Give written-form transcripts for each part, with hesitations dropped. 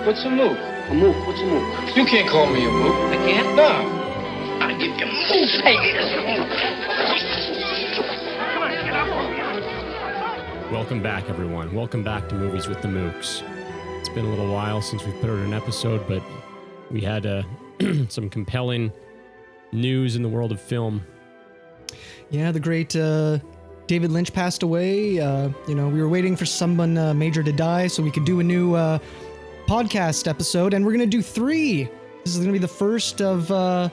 What's a mook? A mook? What's a mook? You can't call me a mook. I can't? No. I give you mook. Hey, it's a mook. Welcome back, everyone. Welcome back to Movies with the Mooks. It's been a little while since we put out an episode, but we had some compelling news in the world of film. Yeah, the great David Lynch passed away. We were waiting for someone major to die so we could do a new podcast episode, and we're going to do 3. This is going to be the first of a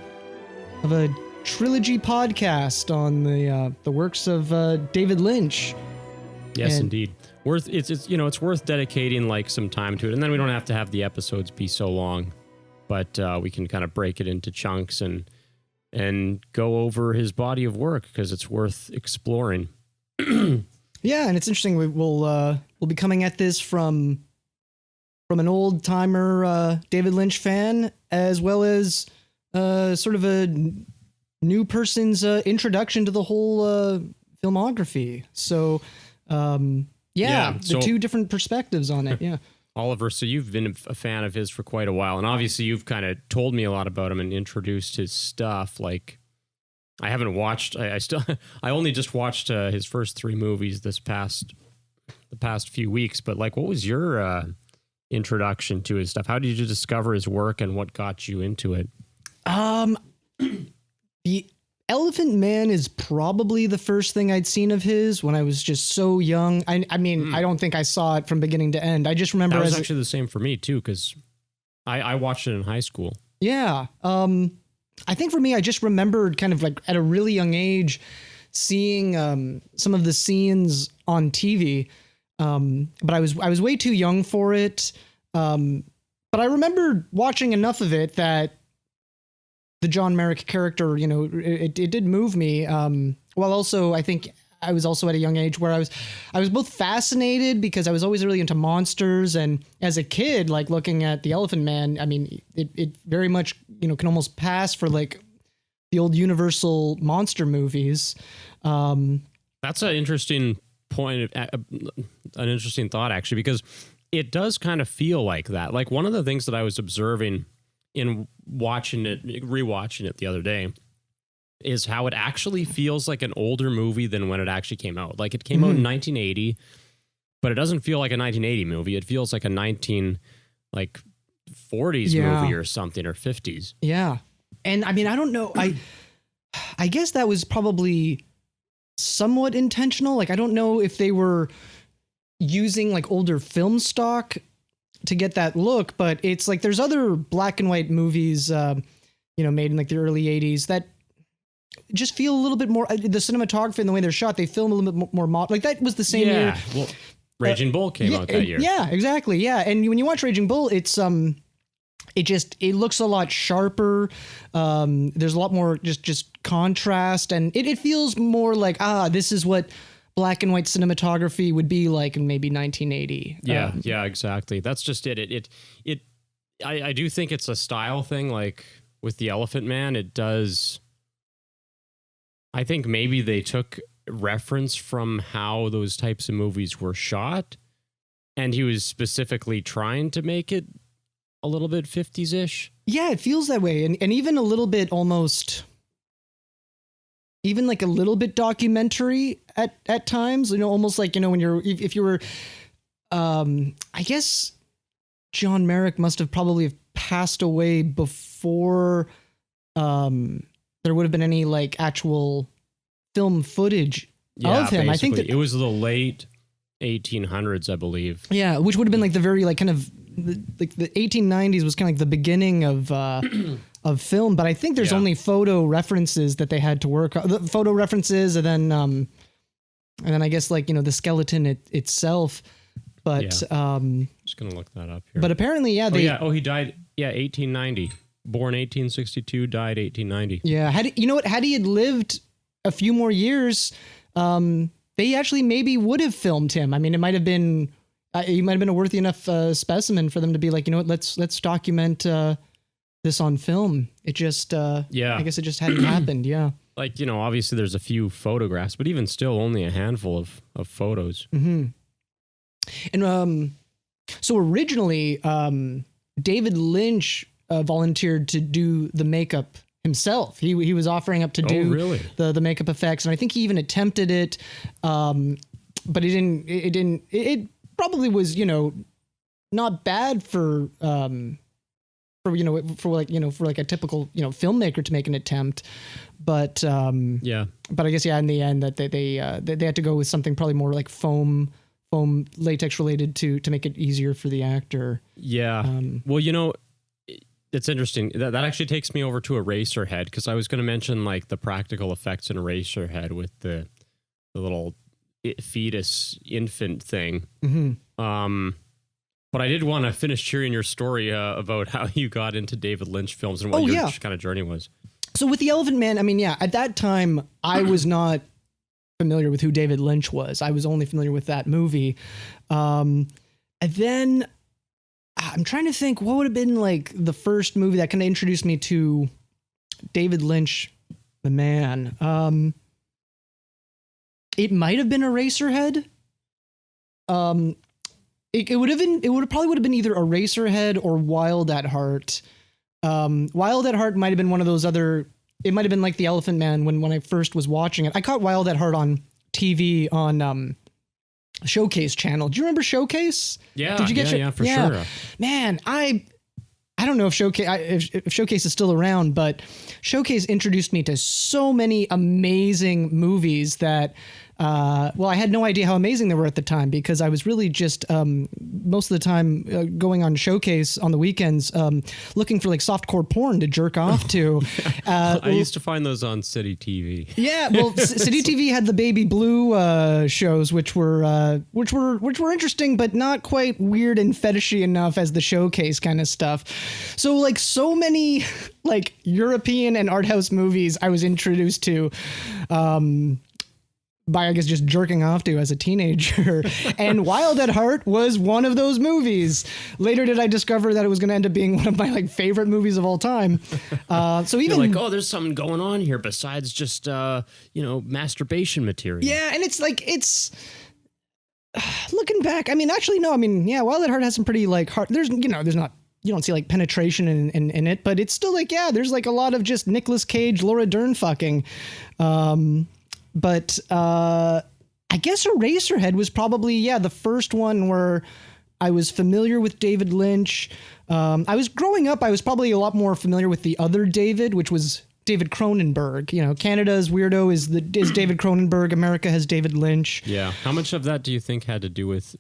trilogy podcast on the works of David Lynch. Yes, indeed. It's worth dedicating like some time to it, and then we don't have to have the episodes be so long, but we can kind of break it into chunks and go over his body of work because it's worth exploring. Yeah, and it's interesting. We'll be coming at this from an old timer David Lynch fan, as well as sort of a new person's introduction to the whole filmography. So. The 2 different perspectives on it. Yeah. Oliver, so you've been a fan of his for quite a while, and obviously you've kind of told me a lot about him and introduced his stuff. Like, I haven't watched. I only just watched his first 3 movies the past few weeks. But like, what was your introduction to his stuff? How did you discover his work, and what got you into it? The Elephant Man is probably the first thing I'd seen of his when I was just so young. I don't think I saw it from beginning to end. I just remember that was actually the same for me too, because I watched it in high school. Yeah. I think for me, I just remembered kind of like at a really young age seeing some of the scenes on TV, but I was way too young for it. But I remembered watching enough of it that the John Merrick character, it did move me. While also, I think I was also at a young age where I was both fascinated because I was always really into monsters, and as a kid, like looking at the Elephant Man, I mean, it very much, can almost pass for like the old Universal monster movies. That's an interesting point, an interesting thought actually, because it does kind of feel like that. Like one of the things that I was observing in rewatching it the other day is how it actually feels like an older movie than when it actually came out. Like it came out in 1980, but it doesn't feel like a 1980 movie. It feels like a 40s movie or something, or 50s. Yeah. And I mean, I don't know. I guess that was probably somewhat intentional. Like, I don't know if they were using like older film stock to get that look, but it's like there's other black and white movies, made in like the early 80s that just feel a little bit more, the cinematography and the way they're shot, they film a little bit more like that was the same year. Well, Raging Bull came out that year. Yeah, exactly. Yeah. And when you watch Raging Bull, it's, it looks a lot sharper. There's a lot more just contrast, and it feels more like, this is what black and white cinematography would be like in maybe 1980. Yeah, exactly. That's just it. I do think it's a style thing. Like with the Elephant Man, it does. I think maybe they took reference from how those types of movies were shot, and he was specifically trying to make it a little bit 50s-ish. Yeah, it feels that way, and even a little bit almost. Even like a little bit documentary at times, almost like, when if you were, I guess John Merrick must have probably passed away before there would have been any like actual film footage of him. I think that it was the late 1800s, I believe. Yeah, which would have been like the very like kind of like the 1890s was kind of like the beginning of film, but I think there's only photo references that they had to work on. The photo references, and then I guess like the skeleton itself. But just gonna look that up here. But apparently, he died 1890, born 1862, died 1890. Yeah, had he had lived a few more years, they actually maybe would have filmed him. I mean, it might have been he might have been a worthy enough specimen for them to be like, let's document this on film. It just, I guess it just hadn't happened. Yeah. Like, obviously there's a few photographs, but even still only a handful of photos. Mm-hmm. And, so originally, David Lynch volunteered to do the makeup himself. He was offering up to do really? the makeup effects, and I think he even attempted it, but it probably was, not bad for like a typical filmmaker to make an attempt, but I guess in the end that they had to go with something probably more like foam latex related to make it easier for the actor. Well, it's interesting that actually takes me over to Eraserhead, because I was going to mention like the practical effects in Eraserhead with the little fetus infant thing. But I did want to finish cheering your story about how you got into David Lynch films and what your kind of journey was. So with The Elephant Man, at that time, I was not familiar with who David Lynch was. I was only familiar with that movie. And then I'm trying to think what would have been like the first movie that kind of introduced me to David Lynch, the man. It might have been Eraserhead. It would probably been either Eraserhead or Wild at Heart. Wild at Heart might have been one of those other. It might have been like The Elephant Man when I first was watching it. I caught Wild at Heart on TV on Showcase channel. Do you remember Showcase? Yeah. Did you get for sure. Man, I don't know if Showcase is still around, but Showcase introduced me to so many amazing movies that. I had no idea how amazing they were at the time, because I was really just most of the time going on Showcase on the weekends looking for like softcore porn to jerk off to. I used to find those on City TV. Yeah, well, City TV had the Baby Blue shows, which were interesting, but not quite weird and fetishy enough as the Showcase kind of stuff. So like so many like European and art house movies I was introduced to. By, I guess, just jerking off to as a teenager. And Wild at Heart was one of those movies. Later did I discover that it was going to end up being one of my like favorite movies of all time. So even you're like, there's something going on here besides just, masturbation material. Yeah. And it's looking back. Actually, no. Wild at Heart has some pretty like hard, there's not, you don't see like penetration in it, but it's still like, there's like a lot of just Nicolas Cage, Laura Dern fucking, But I guess Eraserhead was probably, the first one where I was familiar with David Lynch. I was growing up, I was probably a lot more familiar with the other David, which was David Cronenberg. Canada's weirdo is David Cronenberg. America has David Lynch. Yeah. How much of that do you think had to do with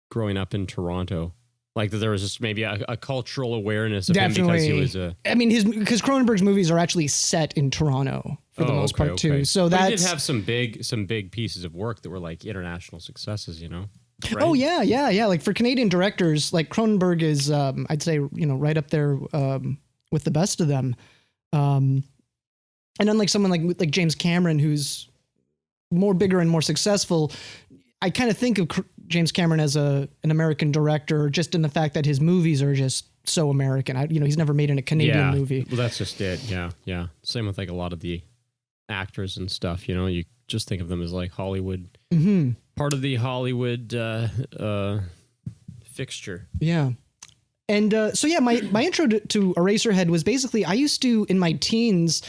growing up in Toronto? Like that there was just maybe a cultural awareness of him because he was a... because Cronenberg's movies are actually set in Toronto for the most part too. So that did have some big pieces of work that were like international successes, Right? Oh yeah. Like for Canadian directors, like Cronenberg is, I'd say, right up there with the best of them. And unlike someone like James Cameron, who's more bigger and more successful, I kind of think of James Cameron as an American director, just in the fact that his movies are just so American. He's never made in a Canadian movie. Well, that's just it. Yeah. Same with like a lot of the actors and stuff. You just think of them as like Hollywood, part of the Hollywood fixture. Yeah. And my intro to Eraserhead was basically I used to, in my teens,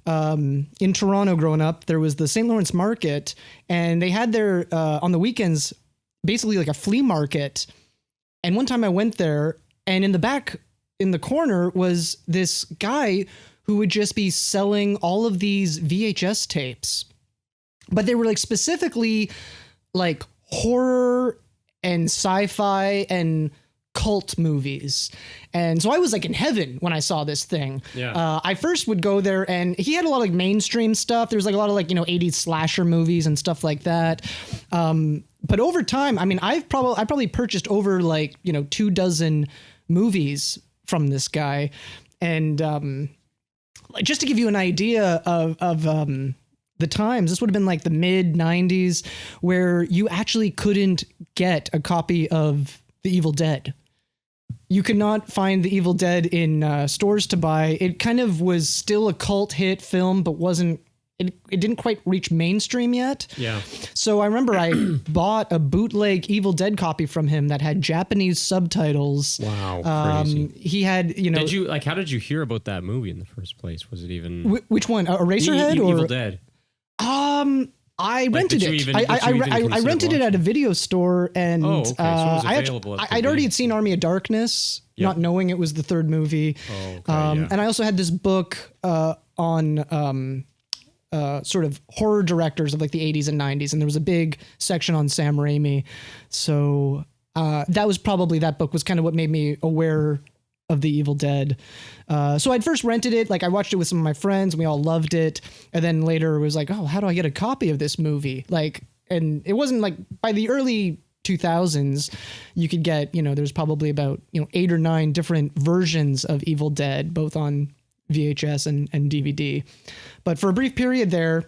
in Toronto growing up, there was the St. Lawrence Market, and they had their on the weekends basically like a flea market. And one time I went there, and in the back in the corner was this guy who would just be selling all of these VHS tapes, but they were like specifically like horror and sci-fi and cult movies. And so I was like in heaven when I saw this thing. Yeah. I first would go there, and he had a lot of like mainstream stuff. There was like a lot of like, 80s slasher movies and stuff like that. But over time, I probably purchased over like, 24 movies from this guy. And just to give you an idea of the times, this would have been like the mid 90s, where you actually couldn't get a copy of The Evil Dead. You could not find The Evil Dead in stores to buy. It kind of was still a cult hit film, but wasn't it didn't quite reach mainstream yet. Yeah. So I remember I bought a bootleg Evil Dead copy from him that had Japanese subtitles. Wow, crazy. He had, you know, how did you hear about that movie in the first place? Was it even which one? Eraserhead or Evil Dead? I rented it. I rented it at a video store, and So it was available at the I'd already video seen Army of Darkness, not knowing it was the third movie. And I also had this book on sort of horror directors of like the 80s and 90s, and there was a big section on Sam Raimi. So that book was kind of what made me aware of the Evil Dead. So I'd first rented it, like I watched it with some of my friends and we all loved it. And then later it was like, oh, how do I get a copy of this movie? Like, and it wasn't like by the early 2000s, you could get, you know, there's probably about, 8 or 9 different versions of Evil Dead, both on VHS and DVD. But for a brief period there,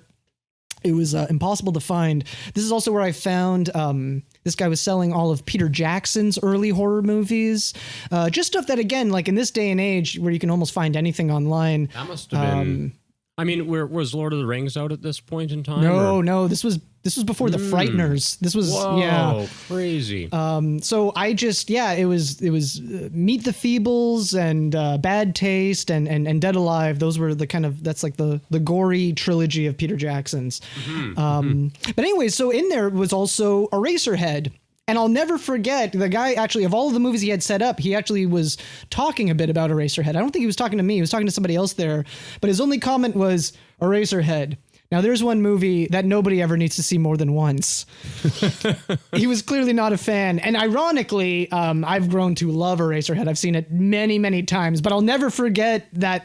it was impossible to find. This is also where I found this guy was selling all of Peter Jackson's early horror movies. Just stuff that, again, like in this day and age where you can almost find anything online. That must have been... I mean, was Lord of the Rings out at this point in time? No, this was before the Frighteners. This was crazy. So I just it was Meet the Feebles and Bad Taste and Dead Alive. Those were the kind of, that's like the gory trilogy of Peter Jackson's. But anyway, so in there was also Eraserhead. And I'll never forget, the guy actually, of all of the movies he had set up, he actually was talking a bit about Eraserhead. I don't think he was talking to me. He was talking to somebody else there. But his only comment was, Eraserhead. Now, there's one movie that nobody ever needs to see more than once. He was clearly not a fan. And ironically, I've grown to love Eraserhead. I've seen it many, many times. But I'll never forget that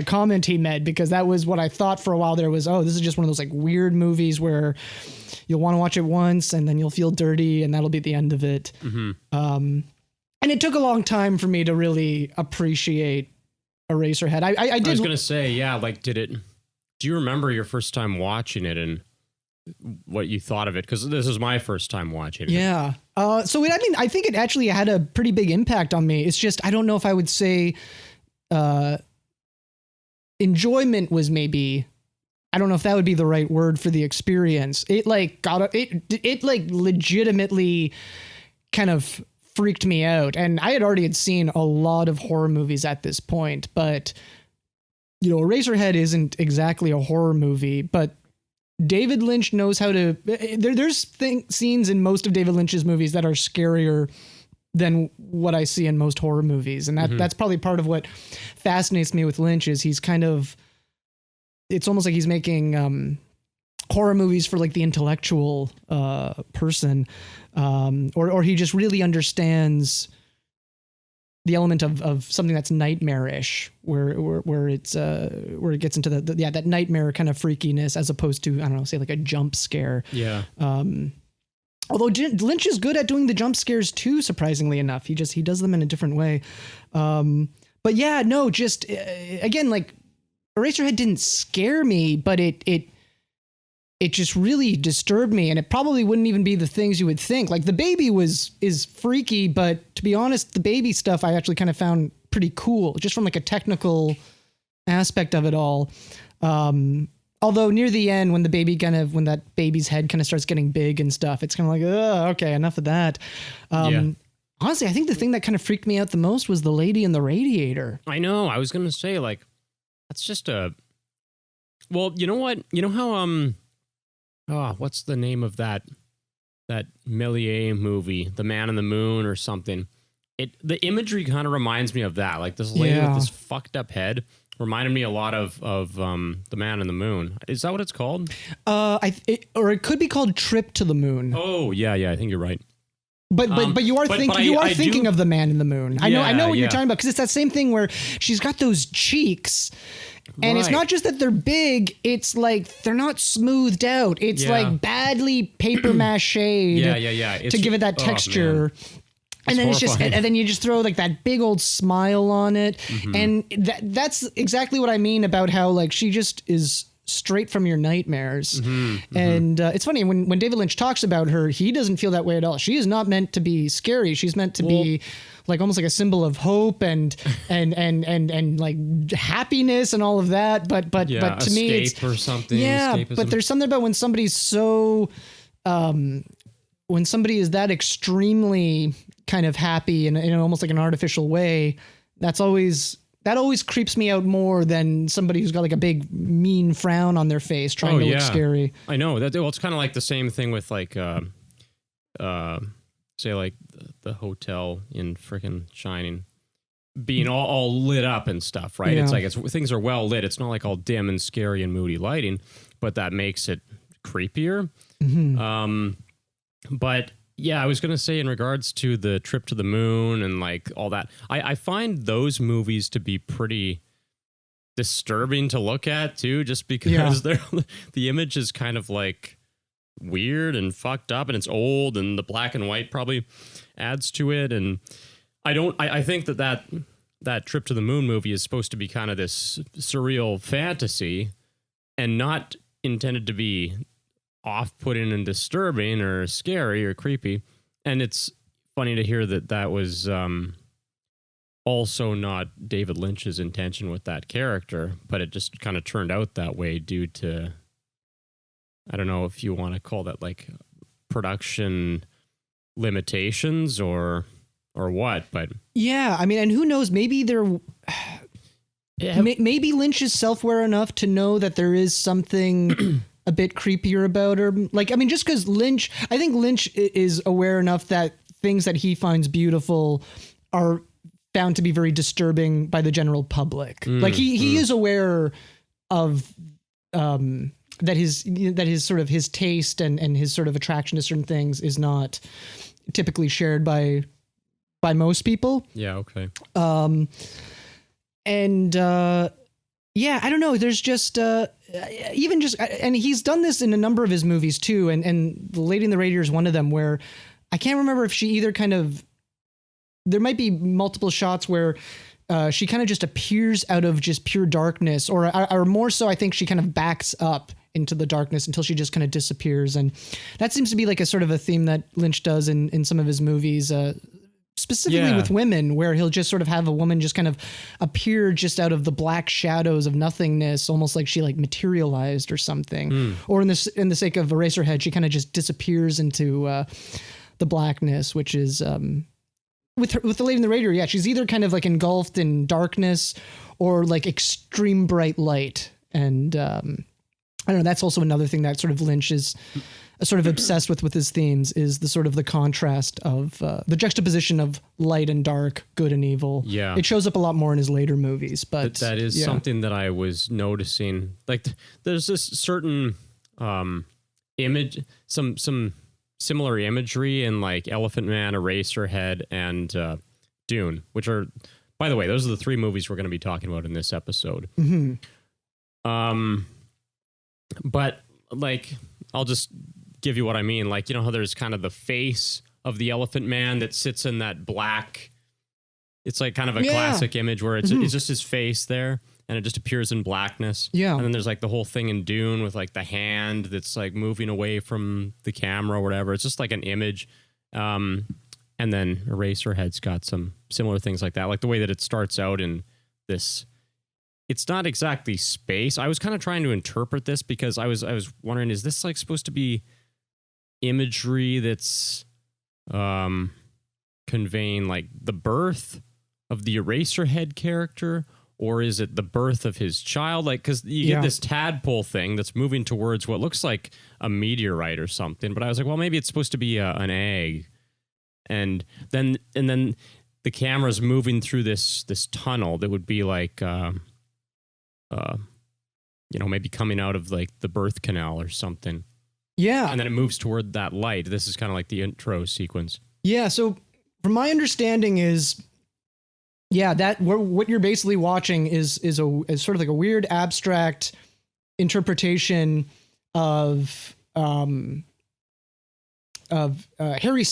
comment he made, because that was what I thought for a while there was, oh, this is just one of those like weird movies where you'll want to watch it once and then you'll feel dirty and that'll be the end of it. And it took a long time for me to really appreciate Eraserhead. I did. I was going to say, do you remember your first time watching it and what you thought of it? Because this is my first time watching it. Yeah. I think it actually had a pretty big impact on me. It's just, I don't know if I would say enjoyment was maybe, I don't know if that would be the right word for the experience. It like it legitimately kind of freaked me out. And I had seen a lot of horror movies at this point, but Eraserhead isn't exactly a horror movie, but David Lynch knows how to, there's scenes in most of David Lynch's movies that are scarier than what I see in most horror movies. And that's probably part of what fascinates me with Lynch is he's kind of, it's almost like he's making horror movies for like the intellectual person, or he just really understands the element of something that's nightmarish, where it gets into that nightmare kind of freakiness as opposed to, I don't know, say like a jump scare. Yeah. Although Lynch is good at doing the jump scares too, surprisingly enough, he does them in a different way. But yeah, no, just again, like Eraserhead didn't scare me, but it just really disturbed me, and it probably wouldn't even be the things you would think. Like the baby is freaky, but to be honest, the baby stuff I actually kind of found pretty cool, just from like a technical aspect of it all. Although near the end, when that baby's head kind of starts getting big and stuff, it's kind of like, oh, okay, enough of that. Honestly, I think the thing that kind of freaked me out the most was the lady in the radiator. I know. I was gonna say, like, that's just well, you know what? You know how what's the name of that Méliès movie, The Man in the Moon or something? The imagery kind of reminds me of that. Like this lady with this fucked up head reminded me a lot of The Man in the Moon. Is that what it's called? Or it could be called Trip to the Moon. Oh yeah, I think you're right. But you are thinking of The Man in the Moon. I know what you're talking about, because it's that same thing where she's got those cheeks. And it's not just that they're big, it's like they're not smoothed out. It's like badly paper machéed to give it that texture. And then and then you just throw like that big old smile on it. And that's exactly what I mean about how like she just is straight from your nightmares. Mm-hmm. And it's funny when David Lynch talks about her, he doesn't feel that way at all. She is not meant to be scary. She's meant to be like almost like a symbol of hope and like happiness and all of that. But to me, it's or something. Yeah, Escapism. but there's something about when somebody's so when somebody is that extremely kind of happy in almost like an artificial way, that always creeps me out more than somebody who's got like a big mean frown on their face trying to look scary. I know that. Well, it's kind of like the same thing with like, say like the hotel in frickin' Shining being all lit up and stuff, right? Yeah. It's like things are well lit. It's not like all dim and scary and moody lighting, but that makes it creepier. Mm-hmm. But yeah, I was going to say in regards to the trip to the moon and like all that, I find those movies to be pretty disturbing to look at too, just because the image is kind of like weird and fucked up and it's old and the black and white probably adds to it. And I think that trip to the moon movie is supposed to be kind of this surreal fantasy and not intended to be off-putting and disturbing or scary or creepy. And it's funny to hear that was also not David Lynch's intention with that character, but it just kind of turned out that way due to, I don't know if you want to call that like production limitations or what, but yeah, I mean, and who knows, maybe maybe Lynch is self-aware enough to know that there is something a bit creepier about her. Like, I mean, just because I think Lynch is aware enough that things that he finds beautiful are found to be very disturbing by the general public. Like he is aware of that his sort of his taste and his sort of attraction to certain things is not typically shared by most people. Yeah, okay. Yeah, I don't know. There's just even just, and he's done this in a number of his movies too. And The Lady and the Radiator is one of them where I can't remember if she either kind of, there might be multiple shots where she kind of just appears out of just pure darkness, or more so, I think she kind of backs up into the darkness until she just kind of disappears. And that seems to be like a sort of a theme that Lynch does in some of his movies, specifically with women, where he'll just sort of have a woman just kind of appear just out of the black shadows of nothingness, almost like she like materialized or something. Or in the sake of Eraserhead, she kind of just disappears into the blackness, which is with the Lady and the Radiator. Yeah, she's either kind of like engulfed in darkness or like extreme bright light. And I don't know, that's also another thing that sort of Lynch is sort of obsessed with his themes, is the sort of the contrast of the juxtaposition of light and dark, good and evil. Yeah. It shows up a lot more in his later movies, but that is something that I was noticing. Like there's this certain image, some similar imagery in like Elephant Man, Eraserhead, and Dune, which are, by the way, those are the three movies we're going to be talking about in this episode. Mm-hmm. But like, I'll just give you what I mean. Like, you know how there's kind of the face of the Elephant Man that sits in that black, it's like kind of a classic image where it's just his face there and it just appears in blackness. Yeah. And then there's like the whole thing in Dune with like the hand that's like moving away from the camera or whatever. It's just like an image. And then Eraserhead's got some similar things like that. Like the way that it starts out in this, it's not exactly space. I was kind of trying to interpret this because I was wondering, is this like supposed to be imagery that's conveying like the birth of the Eraserhead character, or is it the birth of his child? Like, because you get this tadpole thing that's moving towards what looks like a meteorite or something. But I was like, well, maybe it's supposed to be an egg, and then the camera's moving through this tunnel that would be like maybe coming out of like the birth canal or something. Yeah. And then it moves toward that light. This is kind of like the intro sequence. Yeah. So from my understanding is, that what you're basically watching is sort of like a weird abstract interpretation of Henry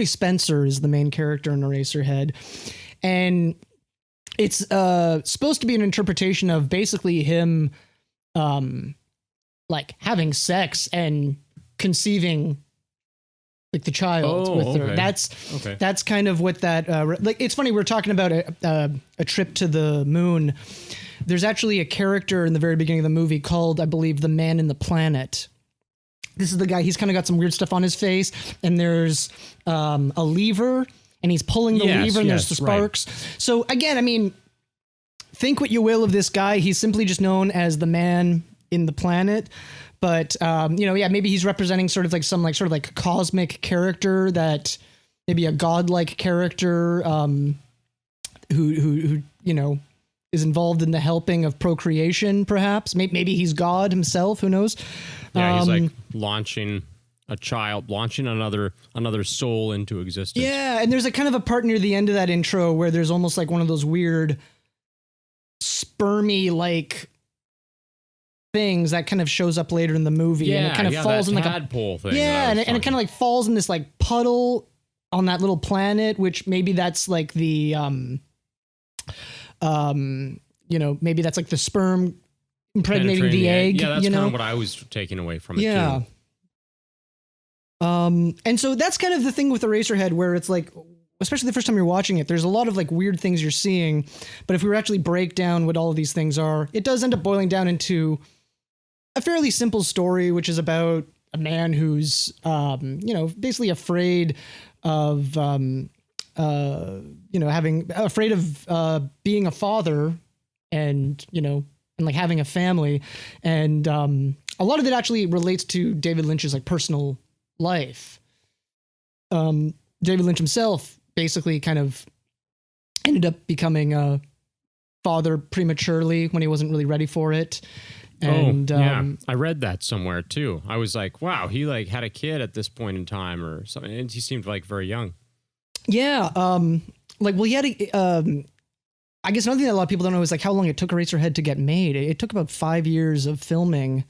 Spencer is the main character in Eraserhead. And it's supposed to be an interpretation of basically him like having sex and conceiving like the child with her. Okay. That's kind of what that like. It's funny, we're talking about a trip to the moon. There's actually a character in the very beginning of the movie called, I believe, the Man in the Planet. This is the guy. He's kind of got some weird stuff on his face, and there's a lever, and he's pulling the lever, and there's the sparks. Right. So again, I mean, think what you will of this guy. He's simply just known as the Man in the Planet. But, maybe he's representing sort of like some like sort of like cosmic character, that maybe a godlike character who is involved in the helping of procreation, perhaps. Maybe he's God himself. Who knows? Yeah, he's like launching another soul into existence. Yeah, and there's a kind of a part near the end of that intro where there's almost like one of those weird spermy like things that kind of shows up later in the movie, and it kind of falls in like a tadpole thing. Yeah, and it kind of like falls in this like puddle on that little planet, which maybe that's like the maybe that's like the sperm impregnating the egg. Yeah, that's kind of what I was taking away from it. Yeah. Too. And so that's kind of the thing with Eraserhead, where it's like, especially the first time you're watching it, there's a lot of like weird things you're seeing, but if we were actually break down what all of these things are, it does end up boiling down into a fairly simple story, which is about a man who's, basically afraid of, afraid of being a father, and like having a family, and a lot of it actually relates to David Lynch's like personal life. David Lynch himself basically kind of ended up becoming a father prematurely when he wasn't really ready for it. And I read that somewhere too. I was like, wow, he like had a kid at this point in time or something, and he seemed like very young. Yeah, he had I guess another thing that a lot of people don't know is like how long it took Eraserhead to get made. It took about 5 years of filming,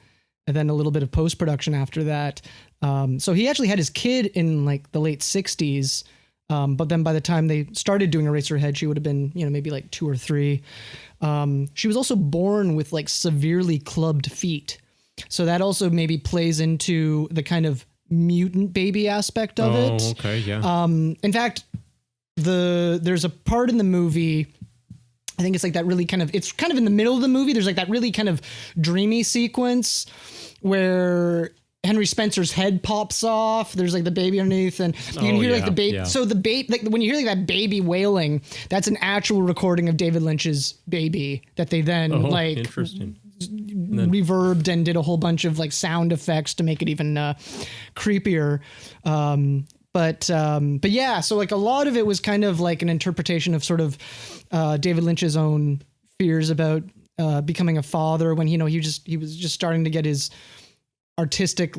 and then a little bit of post-production after that. So he actually had his kid in like the late 60s, but then by the time they started doing Eraserhead, she would have been, maybe like 2 or 3. She was also born with like severely clubbed feet. So that also maybe plays into the kind of mutant baby aspect of it. Oh, okay, yeah. In fact, there's a part in the movie, I think it's like that really kind of, it's kind of in the middle of the movie. There's like that really kind of dreamy sequence where Henry Spencer's head pops off. There's like the baby underneath, and you can hear like the baby. Yeah. So the baby, like when you hear like that baby wailing, that's an actual recording of David Lynch's baby that they then interesting. Reverbed and did a whole bunch of like sound effects to make it even creepier. But yeah, so like a lot of it was kind of like an interpretation of sort of David Lynch's own fears about becoming a father when he was just starting to get his artistic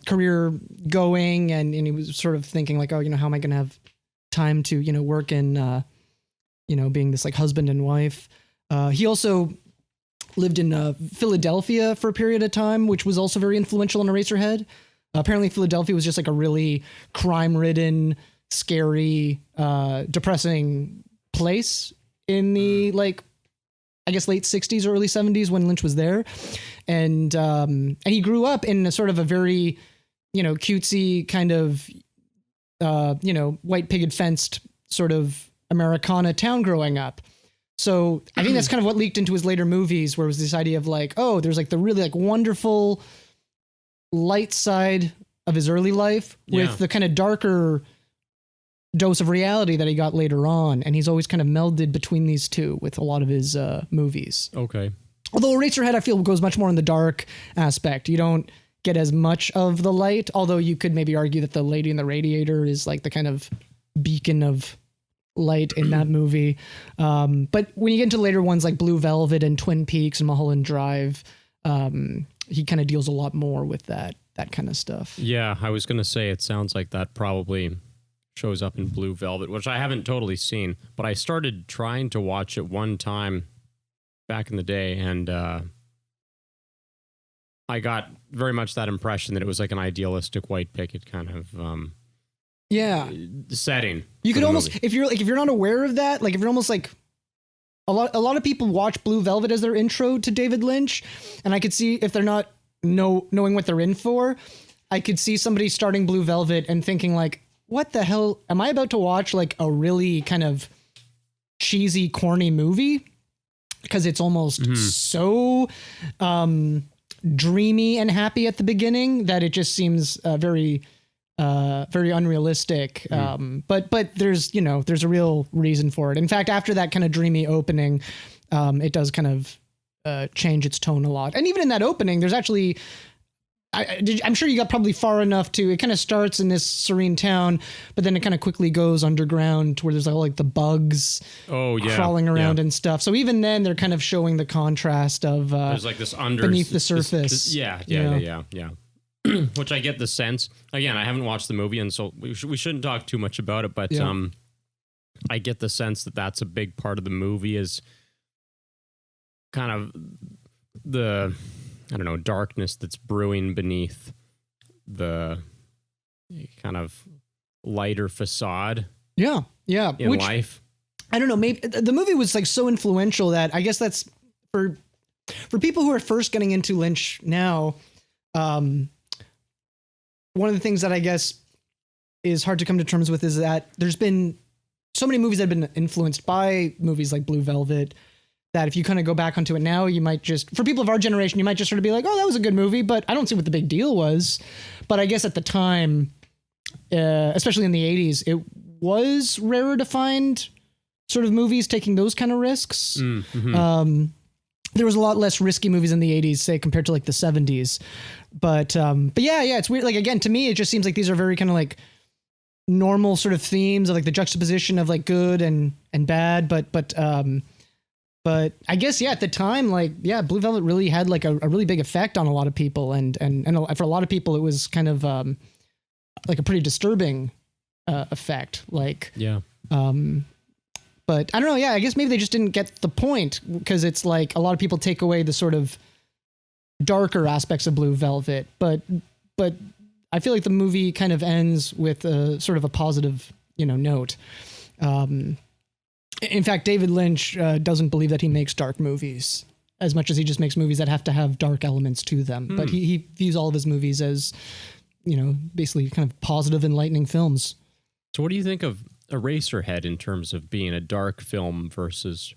career going, and he was sort of thinking like, oh, how am I going to have time to work in being this like husband and wife. He also lived in Philadelphia for a period of time, which was also very influential in Eraserhead. Apparently Philadelphia was just like a really crime-ridden, scary, depressing place in the like, I guess late 60s or early 70s when Lynch was there. And he grew up in a sort of a very, cutesy kind of, white picket fenced sort of Americana town growing up. So I think that's kind of what leaked into his later movies, where it was this idea of like, oh, there's like the really like wonderful light side of his early life with the kind of darker dose of reality that he got later on. And he's always kind of melded between these two with a lot of his movies. Okay. Although Eraserhead, I feel, goes much more in the dark aspect. You don't get as much of the light, although you could maybe argue that the lady in the radiator is like the kind of beacon of light in that movie. But when you get into later ones like Blue Velvet and Twin Peaks and Mulholland Drive, he kind of deals a lot more with that kind of stuff. Yeah, I was going to say, it sounds like that probably shows up in Blue Velvet, which I haven't totally seen, but I started trying to watch it one time back in the day, and I got very much that impression that it was like an idealistic white picket kind of setting. You could almost, if you're not aware of that, like if you're almost like a lot of people watch Blue Velvet as their intro to David Lynch, and I could see if they're not knowing what they're in for, I could see somebody starting Blue Velvet and thinking like, what the hell am I about to watch? Like a really kind of cheesy, corny movie, because it's almost so dreamy and happy at the beginning that it just seems very unrealistic. But there's a real reason for it. In fact, after that kind of dreamy opening, it does kind of change its tone a lot. And even in that opening, there's actually, I'm sure you got probably far enough to, it kind of starts in this serene town, but then it kind of quickly goes underground to where there's like the bugs crawling around and stuff. So even then they're kind of showing the contrast of there's like this beneath the surface. Yeah. Which I get the sense. Again, I haven't watched the movie, and so we shouldn't talk too much about it, but I get the sense that that's a big part of the movie, is kind of the, I don't know, darkness that's brewing beneath the kind of lighter facade. In life. I don't know. Maybe the movie was like so influential that I guess that's for people who are first getting into Lynch now. One of the things that I guess is hard to come to terms with is that there's been so many movies that have been influenced by movies like Blue Velvet, that if you kind of go back onto it now, you might just, for people of our generation, you might just sort of be like, oh, that was a good movie, but I don't see what the big deal was. But I guess at the time, especially in the 80s, it was rarer to find sort of movies taking those kind of risks. There was a lot less risky movies in the 80s, say, compared to like the 70s. But yeah, it's weird. Like, again, to me, it just seems like these are very kind of like normal sort of themes of like the juxtaposition of like good and bad. But I guess, at the time, like, Blue Velvet really had like a really big effect on a lot of people. And for a lot of people, it was kind of like a pretty disturbing effect. Like, but I don't know. Yeah, I guess maybe they just didn't get the point, because it's like a lot of people take away the sort of darker aspects of Blue Velvet. But I feel like the movie kind of ends with a sort of a positive, note. In fact, David Lynch doesn't believe that he makes dark movies as much as he just makes movies that have to have dark elements to them. But he views all of his movies as, basically kind of positive, enlightening films. So what do you think of Eraserhead in terms of being a dark film versus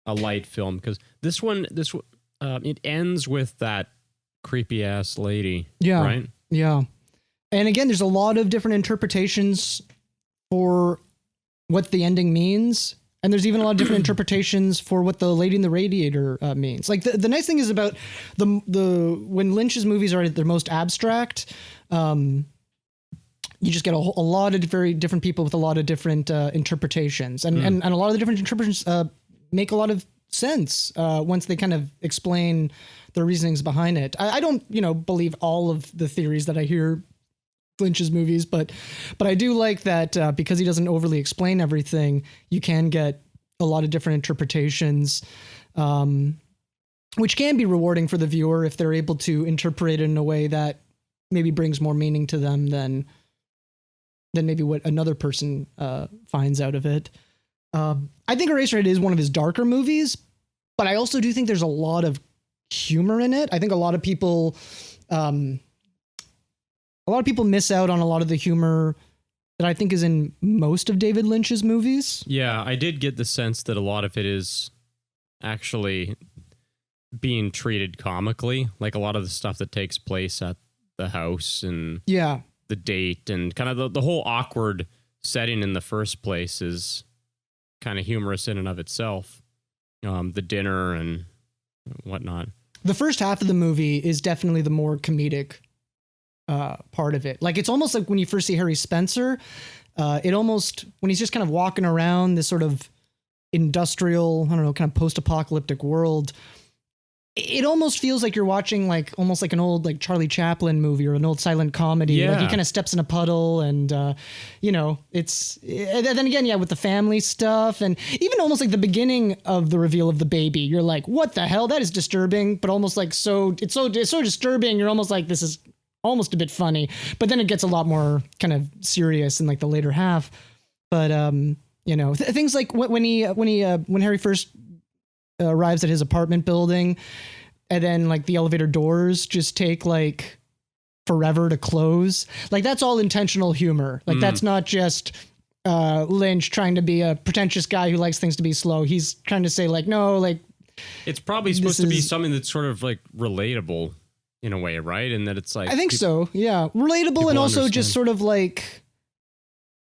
a light film? Because this one, it ends with that creepy ass lady. Yeah. Right. Yeah. And again, there's a lot of different interpretations for what the ending means. And there's even a lot of different interpretations for what the lady in the radiator means. Like the nice thing is about when Lynch's movies are at their most abstract, you just get a lot of very different people with a lot of different interpretations, and a lot of the different interpretations make a lot of sense once they kind of explain the reasonings behind it. I don't, believe all of the theories that I hear Lynch's movies, but I do like that because he doesn't overly explain everything, you can get a lot of different interpretations, which can be rewarding for the viewer if they're able to interpret it in a way that maybe brings more meaning to them than maybe what another person finds out of it. I think Eraserhead is one of his darker movies, but I also do think there's a lot of humor in it. I think a lot of people miss out on a lot of the humor that I think is in most of David Lynch's movies. Yeah, I did get the sense that a lot of it is actually being treated comically, like a lot of the stuff that takes place at the house and the date and kind of the whole awkward setting in the first place is kind of humorous in and of itself. The dinner and whatnot. The first half of the movie is definitely the more comedic part of it. Like, it's almost like when you first see Harry Spencer, when he's just kind of walking around this sort of industrial, I don't know, kind of post-apocalyptic world, it almost feels like you're watching almost like an old Charlie Chaplin movie or an old silent comedy. Yeah. Like, he kind of steps in a puddle and, it's, and then again, with the family stuff and even almost like the beginning of the reveal of the baby, you're like, what the hell? That is disturbing, but almost like it's so disturbing. You're almost like, this is almost a bit funny, but then it gets a lot more kind of serious in like the later half. But, things like when Harry first arrives at his apartment building and then like the elevator doors just take like forever to close. Like that's all intentional humor. Like that's not just Lynch trying to be a pretentious guy who likes things to be slow. He's trying to say like, no, like it's probably supposed to be something that's sort of like relatable in a way, right? And that it's like, I think so. Yeah. Relatable and also just sort of like,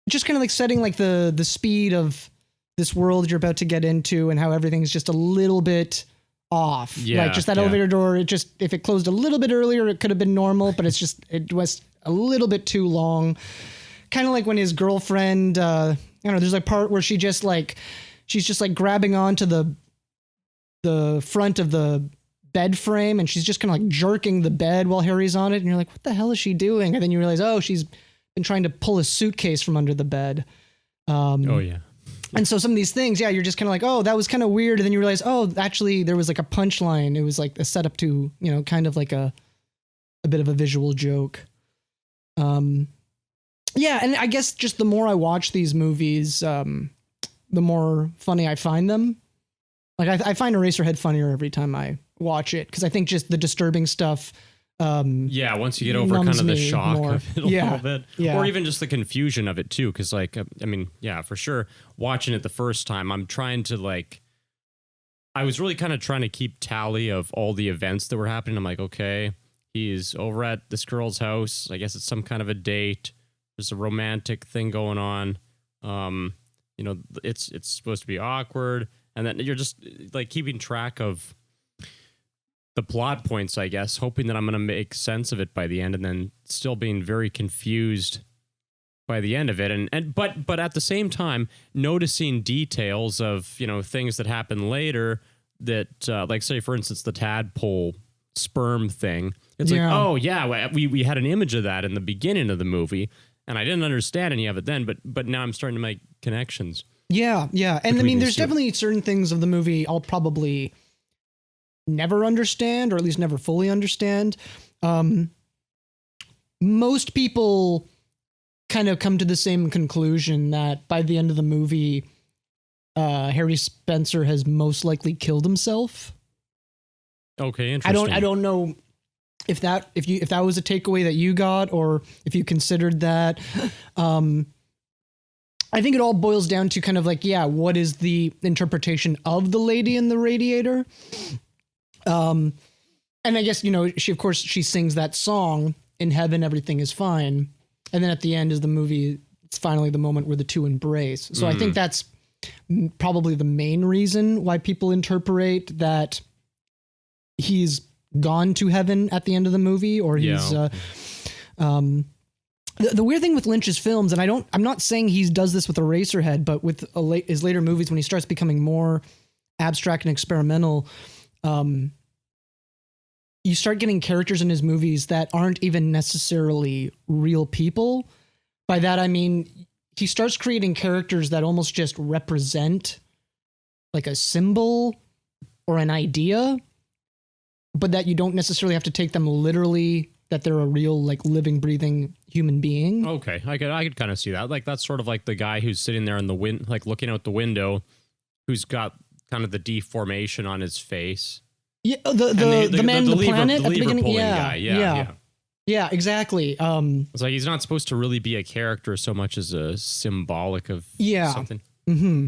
just kind of like setting like the speed of this world you're about to get into and how everything's just a little bit off. Yeah, like just that elevator door, it just, if it closed a little bit earlier, it could have been normal, but it was a little bit too long. Kind of like when his girlfriend, I don't know, there's like part where she's just like grabbing onto the front of the bed frame and she's just kind of like jerking the bed while Harry's on it. And you're like, what the hell is she doing? And then you realize, oh, she's been trying to pull a suitcase from under the bed. Oh yeah. And so some of these things, yeah, you're just kind of like, oh, that was kind of weird. And then you realize, oh, actually there was like a punchline. It was like a setup to, you know, kind of like a bit of a visual joke. Yeah. And I guess just the more I watch these movies, the more funny I find them. Like I find Eraserhead funnier every time I watch it. Cause I think just the disturbing stuff, yeah, once you get over kind of the shock of it a little bit, or even just the confusion of it too, because like I mean, yeah, for sure, watching it the first time, I'm trying to like, I was really kind of trying to keep tally of all the events that were happening. I'm like, okay, he's over at this girl's house. I guess it's some kind of a date. There's a romantic thing going on. You know, it's supposed to be awkward, and then you're just like keeping track of the plot points, I guess, hoping that I'm going to make sense of it by the end, and then still being very confused by the end of it. But at the same time, noticing details of, you know, things that happen later that, like say, for instance, the tadpole sperm thing. It's like, oh yeah, we had an image of that in the beginning of the movie, and I didn't understand any of it then, but now I'm starting to make connections. Yeah, yeah. And I mean, there's definitely certain things of the movie I'll probably never understand, or at least never fully understand. Most people kind of come to the same conclusion that by the end of the movie, Harry Spencer has most likely killed himself. Okay, interesting. I don't know if that was a takeaway that you got, or if you considered that. I think it all boils down to kind of like, yeah, what is the interpretation of the lady in the radiator? And I guess, you know, she sings that song, "In Heaven Everything is Fine," and then at the end is the movie, it's finally the moment where the two embrace. So I think that's probably the main reason why people interpret that he's gone to heaven at the end of the movie, or he's the weird thing with Lynch's films, and I'm not saying he does this with Eraserhead, but with his later movies, when he starts becoming more abstract and experimental, you start getting characters in his movies that aren't even necessarily real people. By that, I mean, he starts creating characters that almost just represent like a symbol or an idea, but that you don't necessarily have to take them literally, that they're a real, like, living, breathing human being. Okay, I could kind of see that. Like, that's sort of like the guy who's sitting there in the wind, like looking out the window, who's got kind of the deformation on his face. Yeah, the man in the planet at the beginning. Yeah, exactly. It's like he's not supposed to really be a character so much as a symbolic of something. Mm-hmm.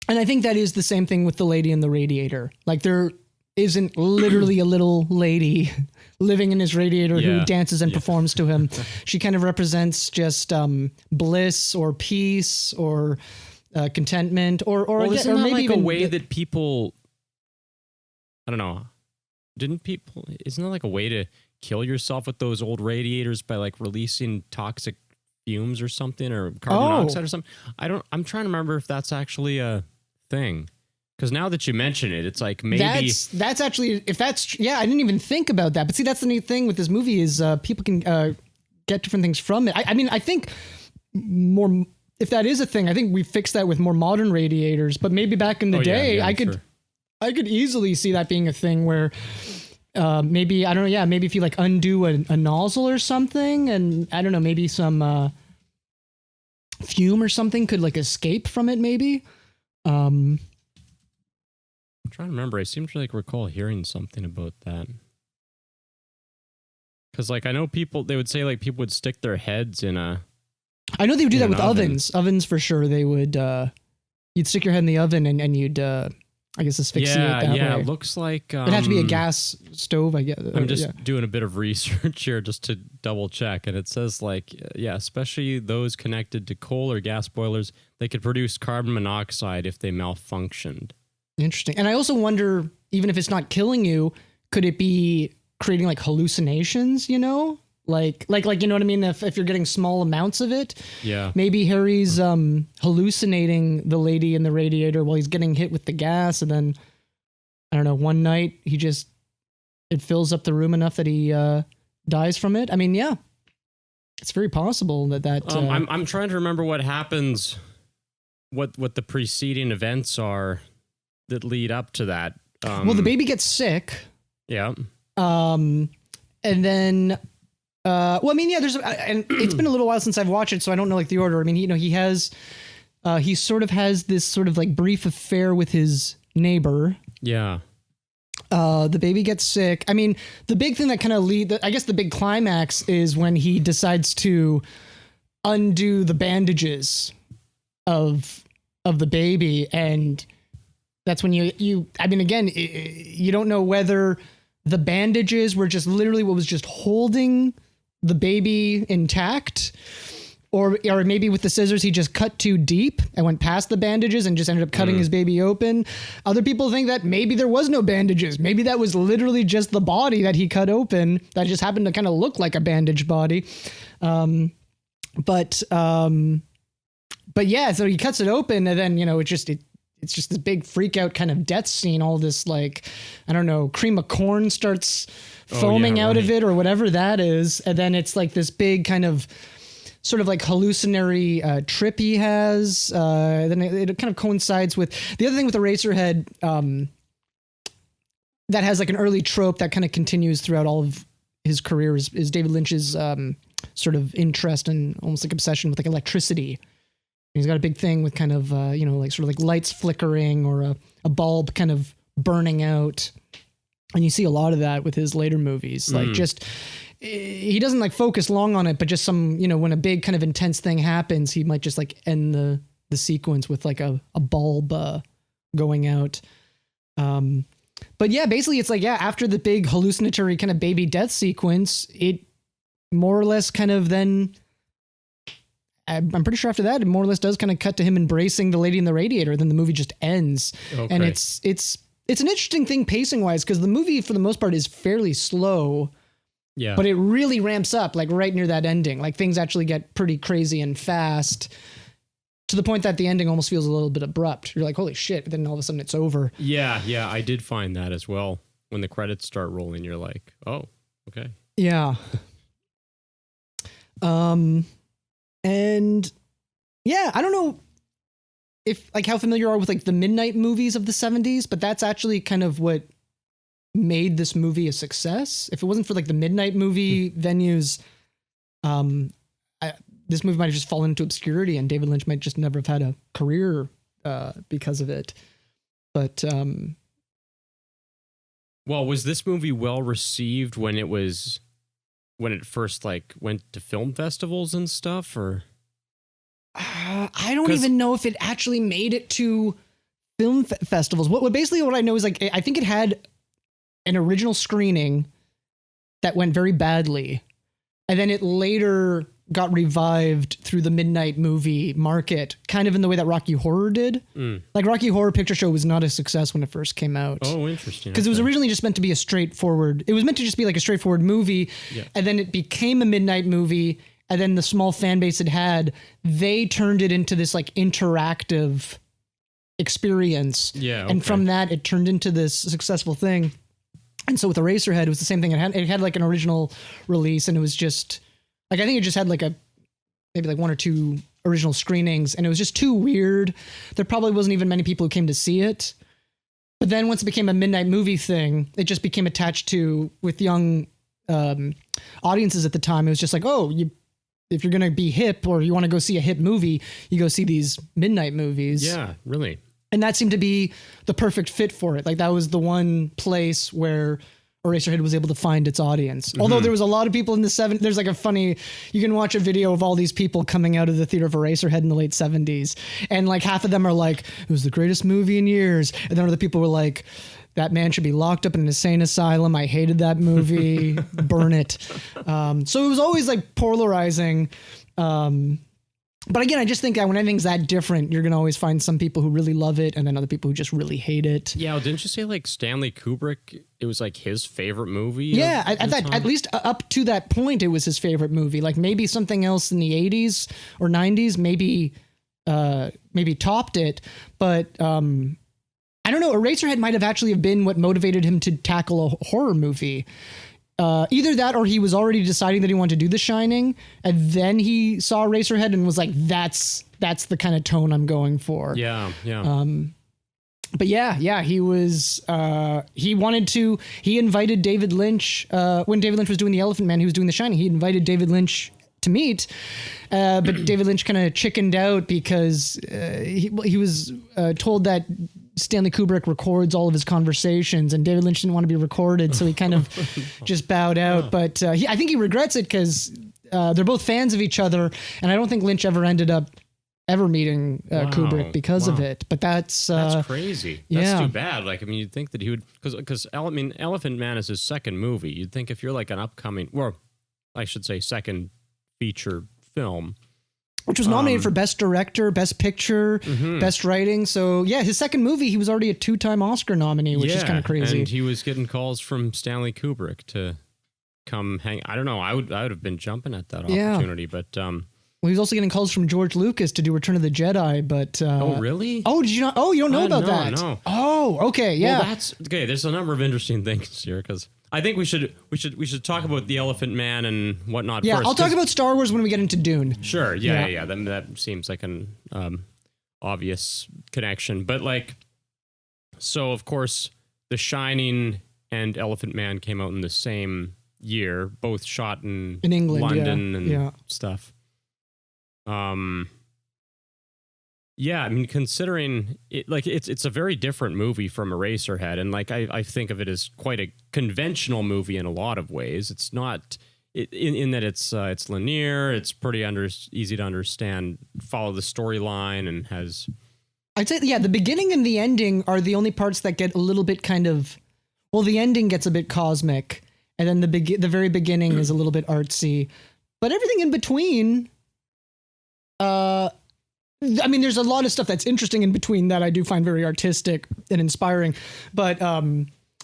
And I think that is the same thing with the lady in the radiator. Like, there isn't literally a little lady living in his radiator who dances and performs to him. She kind of represents just bliss or peace or contentment, or isn't that maybe like even a way that people, I don't know, isn't that like a way to kill yourself with those old radiators by like releasing toxic fumes or something, or carbon monoxide or something? I'm trying to remember if that's actually a thing. Because now that you mention it, it's like maybe that's actually, if that's, I didn't even think about that. But see, that's the neat thing with this movie is people can get different things from it. I mean, I think more, if that is a thing, I think we fixed that with more modern radiators. But maybe back in the day, I could easily see that being a thing where maybe, I don't know, maybe if you like undo a nozzle or something, and I don't know, maybe some fume or something could like escape from it, maybe. I'm trying to remember. I seem to like recall hearing something about that. Because like I know people, they would say like people would stick their heads in a. I know they would do that with oven. ovens. Ovens for sure. They would. You'd stick your head in the oven and you'd. I guess asphyxiate that way. Yeah, it looks like... It'd have to be a gas stove, I guess. I'm just doing a bit of research here just to double check, and it says like, especially those connected to coal or gas boilers, they could produce carbon monoxide if they malfunctioned. Interesting. And I also wonder, even if it's not killing you, could it be creating like hallucinations, you know? Like, you know what I mean? If you're getting small amounts of it, maybe Harry's hallucinating the lady in the radiator while he's getting hit with the gas, and then I don't know. One night it fills up the room enough that he dies from it. I mean, yeah, it's very possible that. I'm trying to remember what happens, what the preceding events are that lead up to that. Well, the baby gets sick. Yeah. And then. Well, I mean, yeah, and it's been a little while since I've watched it, so I don't know like the order. I mean, he sort of has this sort of like brief affair with his neighbor. Yeah. The baby gets sick. I mean, the big thing that kind of I guess the big climax is when he decides to undo the bandages of the baby. And that's when I mean, again, you don't know whether the bandages were just literally what was just holding the baby intact, or maybe with the scissors he just cut too deep and went past the bandages and just ended up cutting his baby open. Other people think that maybe there was no bandages. Maybe that was literally just the body that he cut open that just happened to kind of look like a bandaged body. But yeah, so he cuts it open, and then, you know, it's just this big freak out kind of death scene. All this, like, I don't know, cream of corn starts foaming out of it or whatever that is. And then it's like this big kind of sort of like hallucinatory trip he has. Then it kind of coincides with the other thing with Eraserhead that has like an early trope that kind of continues throughout all of his career is David Lynch's sort of interest and almost like obsession with like electricity. He's got a big thing with kind of, you know, like sort of like lights flickering or a bulb kind of burning out. And you see a lot of that with his later movies. Like just, he doesn't like focus long on it, but just some, you know, when a big kind of intense thing happens, he might just like end the sequence with like a bulb going out. But yeah, basically it's like, yeah, after the big hallucinatory kind of baby death sequence, it more or less kind of then... I'm pretty sure after that, it more or less does kind of cut to him embracing the lady in the radiator. Then the movie just ends. Okay. And it's an interesting thing pacing wise, because the movie for the most part is fairly slow. Yeah. But it really ramps up like right near that ending. Like things actually get pretty crazy and fast to the point that the ending almost feels a little bit abrupt. You're like, holy shit. But then all of a sudden it's over. Yeah. Yeah. I did find that as well. When the credits start rolling, you're like, oh, okay. Yeah. And yeah, I don't know if like how familiar you are with like the midnight movies of the 70s, but that's actually kind of what made this movie a success. If it wasn't for like the midnight movie venues, this movie might have just fallen into obscurity, and David Lynch might just never have had a career because of it. But well, was this movie well received when it first like went to film festivals and stuff, or I don't even know if it actually made it to film festivals. What I know is like, I think it had an original screening that went very badly, and then it later got revived through the midnight movie market, kind of in the way that Rocky Horror did. Like Rocky Horror Picture Show was not a success when it first came out. Oh, interesting. Because it was originally just meant to be it was meant to just be like a straightforward movie. Yeah. And then it became a midnight movie. And then the small fan base it had, they turned it into this like interactive experience. Yeah. Okay. And from that, it turned into this successful thing. And so with Eraserhead, it was the same thing. It had like an original release, and it was just, like, I think it just had like maybe like one or two original screenings, and it was just too weird. There probably wasn't even many people who came to see it. But then once it became a midnight movie thing, it just became attached to, with young audiences at the time, it was just like, oh, if you're going to be hip or you want to go see a hip movie, you go see these midnight movies. Yeah, really. And that seemed to be the perfect fit for it. Like that was the one place where Eraserhead was able to find its audience. Although there was a lot of people in the 70s. There's like a funny, you can watch a video of all these people coming out of the theater of Eraserhead in the late 70s. And like half of them are like, it was the greatest movie in years. And then other people were like, that man should be locked up in an insane asylum. I hated that movie. Burn it. So it was always like polarizing. But again, I just think that when anything's that different, you're going to always find some people who really love it and then other people who just really hate it. Yeah, well, didn't you say like Stanley Kubrick, it was like his favorite movie? Yeah, at least up to that point, it was his favorite movie. Like maybe something else in the 80s or 90s maybe topped it. But I don't know, Eraserhead might have actually been what motivated him to tackle a horror movie. Either that or he was already deciding that he wanted to do The Shining, and then he saw Eraserhead and was like, that's the kind of tone I'm going for. Yeah. But yeah, he was, he invited David Lynch, when David Lynch was doing The Elephant Man, he was doing The Shining, he invited David Lynch to meet, but David Lynch kind of chickened out because he was told that Stanley Kubrick records all of his conversations and David Lynch didn't want to be recorded, so he kind of just bowed out. But I think he regrets it because they're both fans of each other, and I don't think Lynch ended up meeting Kubrick because of it. But that's crazy. That's too bad. Like, I mean, you'd think that he would, because Elephant Man is his second movie. You'd think if you're like an upcoming, or I should say second feature film, which was nominated for Best Director, Best Picture, Best Writing. So yeah, his second movie, he was already a 2-time Oscar nominee, which is kind of crazy. And he was getting calls from Stanley Kubrick to come hang. I don't know. I would have been jumping at that opportunity, but well, he was also getting calls from George Lucas to do Return of the Jedi. But oh really? Oh, did you not? Oh, you don't know about that? No. Oh, okay, yeah. Well, that's okay. There's a number of interesting things here because I think we should talk about the Elephant Man and whatnot. Yeah, first, I'll talk about Star Wars when we get into Dune. Sure. Yeah. That seems like an obvious connection. But like, so of course, The Shining and Elephant Man came out in the same year, both shot in England, London, and stuff. Yeah, I mean, considering it, like it's a very different movie from Eraserhead, and like I think of it as quite a conventional movie in a lot of ways. It's not in that it's linear. It's pretty easy to understand, follow the storyline, and has. I'd say the beginning and the ending are the only parts that get a little bit kind of. Well, the ending gets a bit cosmic, and then the very beginning is a little bit artsy, but everything in between. I mean, there's a lot of stuff that's interesting in between that I do find very artistic and inspiring, but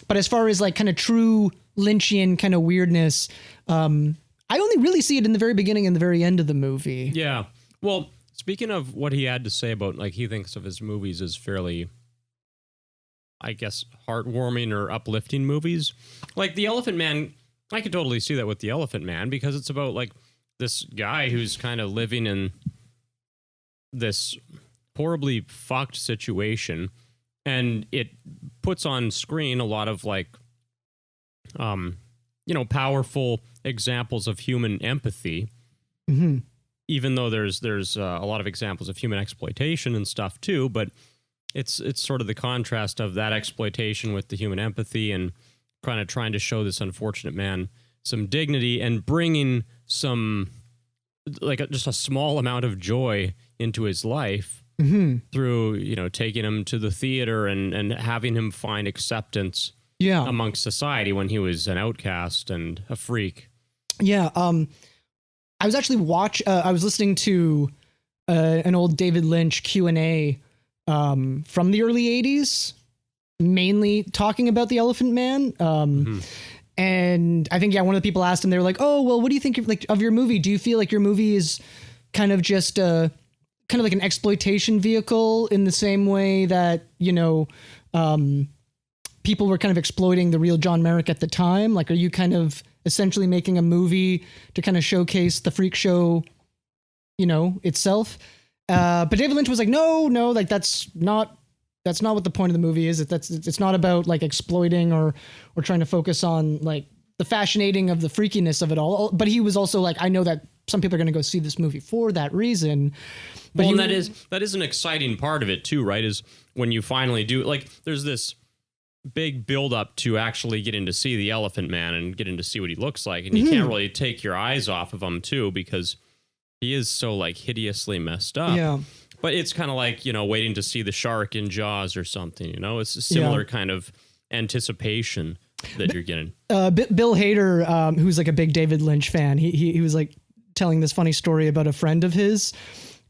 as far as like kind of true Lynchian kind of weirdness, I only really see it in the very beginning and the very end of the movie. Yeah. Well, speaking of what he had to say about, like, he thinks of his movies as fairly, I guess, heartwarming or uplifting movies. Like The Elephant Man, I could totally see that with The Elephant Man because it's about like this guy who's kind of living in this horribly fucked situation, and it puts on screen a lot of like powerful examples of human empathy, even though there's a lot of examples of human exploitation and stuff too, but it's sort of the contrast of that exploitation with the human empathy and kind of trying to show this unfortunate man some dignity and bringing some just a small amount of joy into his life through, taking him to the theater and having him find acceptance amongst society when he was an outcast and a freak. Yeah. I was actually I was listening to an old David Lynch Q&A from the early 80s, mainly talking about The Elephant Man. And I think, one of the people asked him, they were like, oh, well, what do you think of your movie? Do you feel like your movie is kind of just kind of like an exploitation vehicle in the same way that, people were kind of exploiting the real John Merrick at the time? Like, are you kind of essentially making a movie to kind of showcase the freak show, itself? But David Lynch was like, no, like that's not what the point of the movie is. It's not about like exploiting or trying to focus on like the fascinating of the freakiness of it all. But he was also like, I know that some people are going to go see this movie for that reason. But well, and that is an exciting part of it too, right? Is when you finally do, like, there's this big build up to actually getting to see the Elephant Man and getting to see what he looks like, and you can't really take your eyes off of him too, because he is so like hideously messed up. Yeah. But it's kind of like, waiting to see the shark in Jaws or something, It's a similar kind of anticipation that you're getting. Bill Hader, who's like a big David Lynch fan, he was like telling this funny story about a friend of his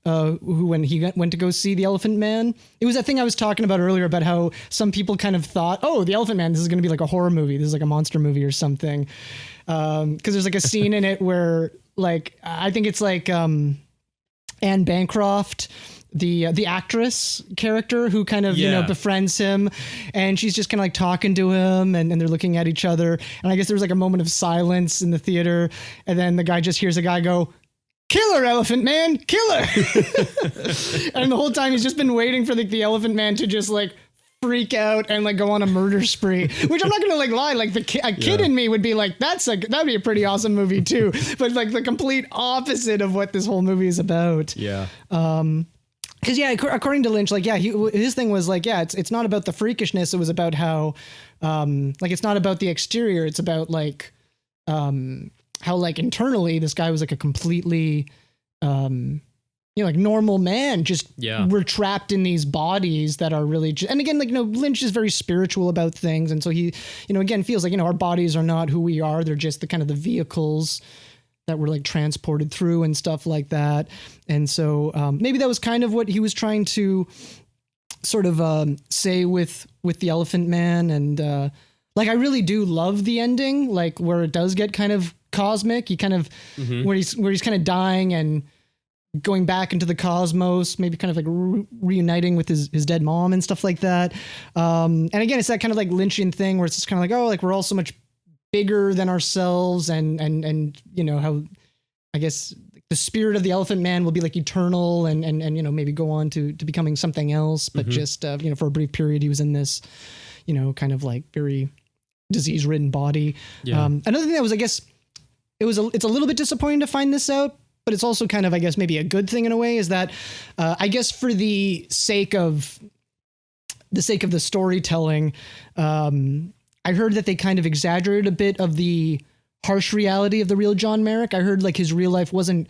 who, when he went to go see the Elephant Man, it was that thing I was talking about earlier about how some people kind of thought, oh, the Elephant Man, this is going to be like a horror movie. This is like a monster movie or something. Because there's like a scene in it where, like, I think it's like Anne Bancroft, the actress character who kind of, befriends him, and she's just kind of like talking to him, and they're looking at each other. And I guess there was like a moment of silence in the theater, and then the guy just hears a guy go, "Killer, Elephant Man, killer." And the whole time he's just been waiting for the Elephant Man to just like freak out and like go on a murder spree, which I'm not gonna like lie, like a kid in me would be like, that'd be a pretty awesome movie too, but like the complete opposite of what this whole movie is about. Because according to Lynch, like his thing was like, it's not about the freakishness, it was about how like it's not about the exterior, it's about like how like internally this guy was like a completely like normal man, just we're trapped in these bodies that are really and again, like, Lynch is very spiritual about things, and so he, again, feels like, our bodies are not who we are, they're just the kind of the vehicles that were like transported through and stuff like that. And so maybe that was kind of what he was trying to sort of say with the Elephant Man. And like, I really do love the ending, like where it does get kind of cosmic. He kind of where he's kind of dying and going back into the cosmos, maybe kind of like reuniting with his dead mom and stuff like that. And again, it's that kind of like Lynchian thing where it's just kind of like, oh, like we're all so much bigger than ourselves, and how I guess the spirit of the Elephant Man will be like eternal and maybe go on to becoming something else, but just for a brief period he was in this kind of like very disease-ridden body. Another thing that was, I guess, it's a little bit disappointing to find this out, but it's also kind of, I guess, maybe a good thing in a way, is that I guess for the sake of the storytelling, I heard that they kind of exaggerated a bit of the harsh reality of the real John Merrick. I heard like his real life wasn't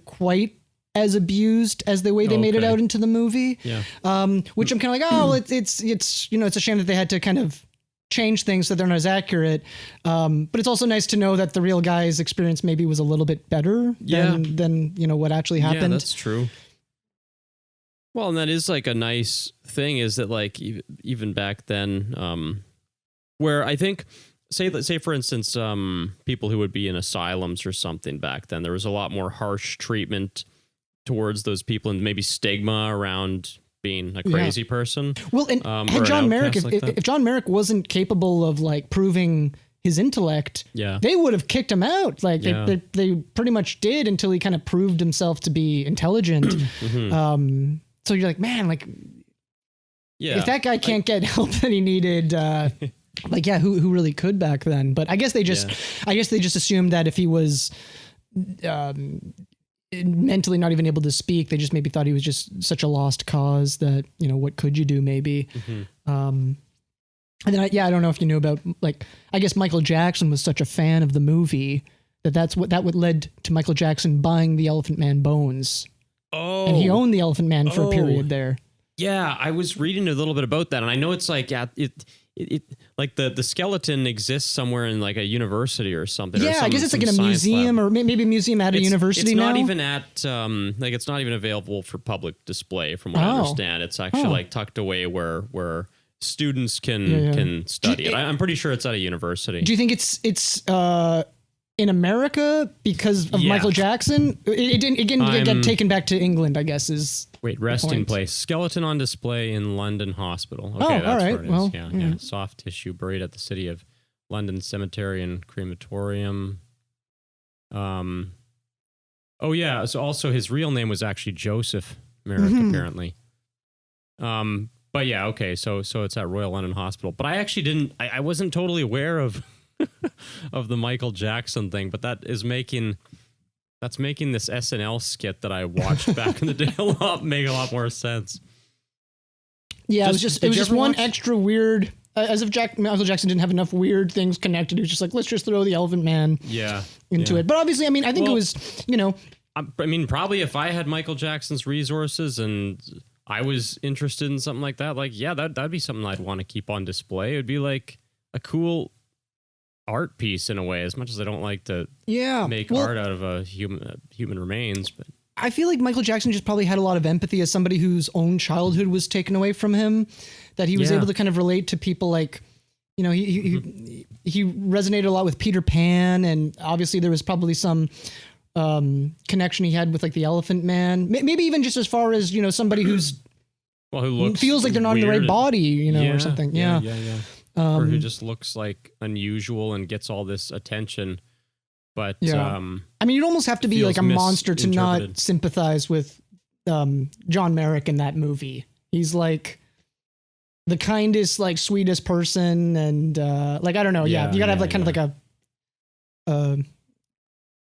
quite as abused as the way they made it out into the movie. Which I'm kind of like, oh, well, it's a shame that they had to kind of change things so they're not as accurate. But it's also nice to know that the real guy's experience maybe was a little bit better than what actually happened. Yeah, that's true. Well, and that is like a nice thing, is that like even back then, where I think, say for instance, people who would be in asylums or something back then, there was a lot more harsh treatment towards those people, and maybe stigma around being a crazy person. Well, and had John Merrick, if John Merrick wasn't capable of like proving his intellect, they would have kicked him out. Like they pretty much did, until he kind of proved himself to be intelligent. So you're like, man, like, if that guy can't get help that he needed, like, who really could back then? But I guess they just assumed that if he was mentally not even able to speak, they just maybe thought he was just such a lost cause that, what could you do maybe? And then I don't know if you knew about, like, I guess Michael Jackson was such a fan of the movie that would led to Michael Jackson buying the Elephant Man bones. Oh, and he owned the Elephant Man for a period there. Yeah, I was reading a little bit about that, and I know it's like it like the skeleton exists somewhere in like a university or something. Yeah, I guess it's like in a museum lab. Or maybe a museum at a university now. It's not even at like it's not even available for public display, from what I understand. It's actually like tucked away where students can study it. I'm pretty sure it's at a university. Do you think it's in America because of Michael Jackson? It didn't get taken back to England, I guess is. Wait, resting place. Skeleton on display in London Hospital. Okay, that's all right. Where it is. Well, yeah. Soft tissue buried at the City of London Cemetery and Crematorium. Oh yeah. So also his real name was actually Joseph Merrick, apparently. But yeah, okay. So it's at Royal London Hospital. But I actually I wasn't totally aware of of the Michael Jackson thing, but that is making That's making this SNL skit that I watched back in the day make a lot more sense. Yeah, it was just one extra weird. As if Michael Jackson didn't have enough weird things connected. He was just like, let's just throw the Elephant Man into it. But obviously, I mean, I think it was, I mean, probably if I had Michael Jackson's resources and I was interested in something like that, like, yeah, that'd be something I'd want to keep on display. It would be like a cool art piece in a way, as much as I don't like to make art out of a human remains. But I feel like Michael Jackson just probably had a lot of empathy as somebody whose own childhood was taken away from him, that he was able to kind of relate to people like, he resonated a lot with Peter Pan, and obviously there was probably some connection he had with like the Elephant Man, maybe even just as far as, somebody who feels like they're not in the right body, or something. Yeah. Or who just looks like unusual and gets all this attention. But I mean, you'd almost have to be like a monster to not sympathize with John Merrick in that movie. He's like the kindest, like sweetest person, and like, I don't know. Yeah, you gotta have like kind of like a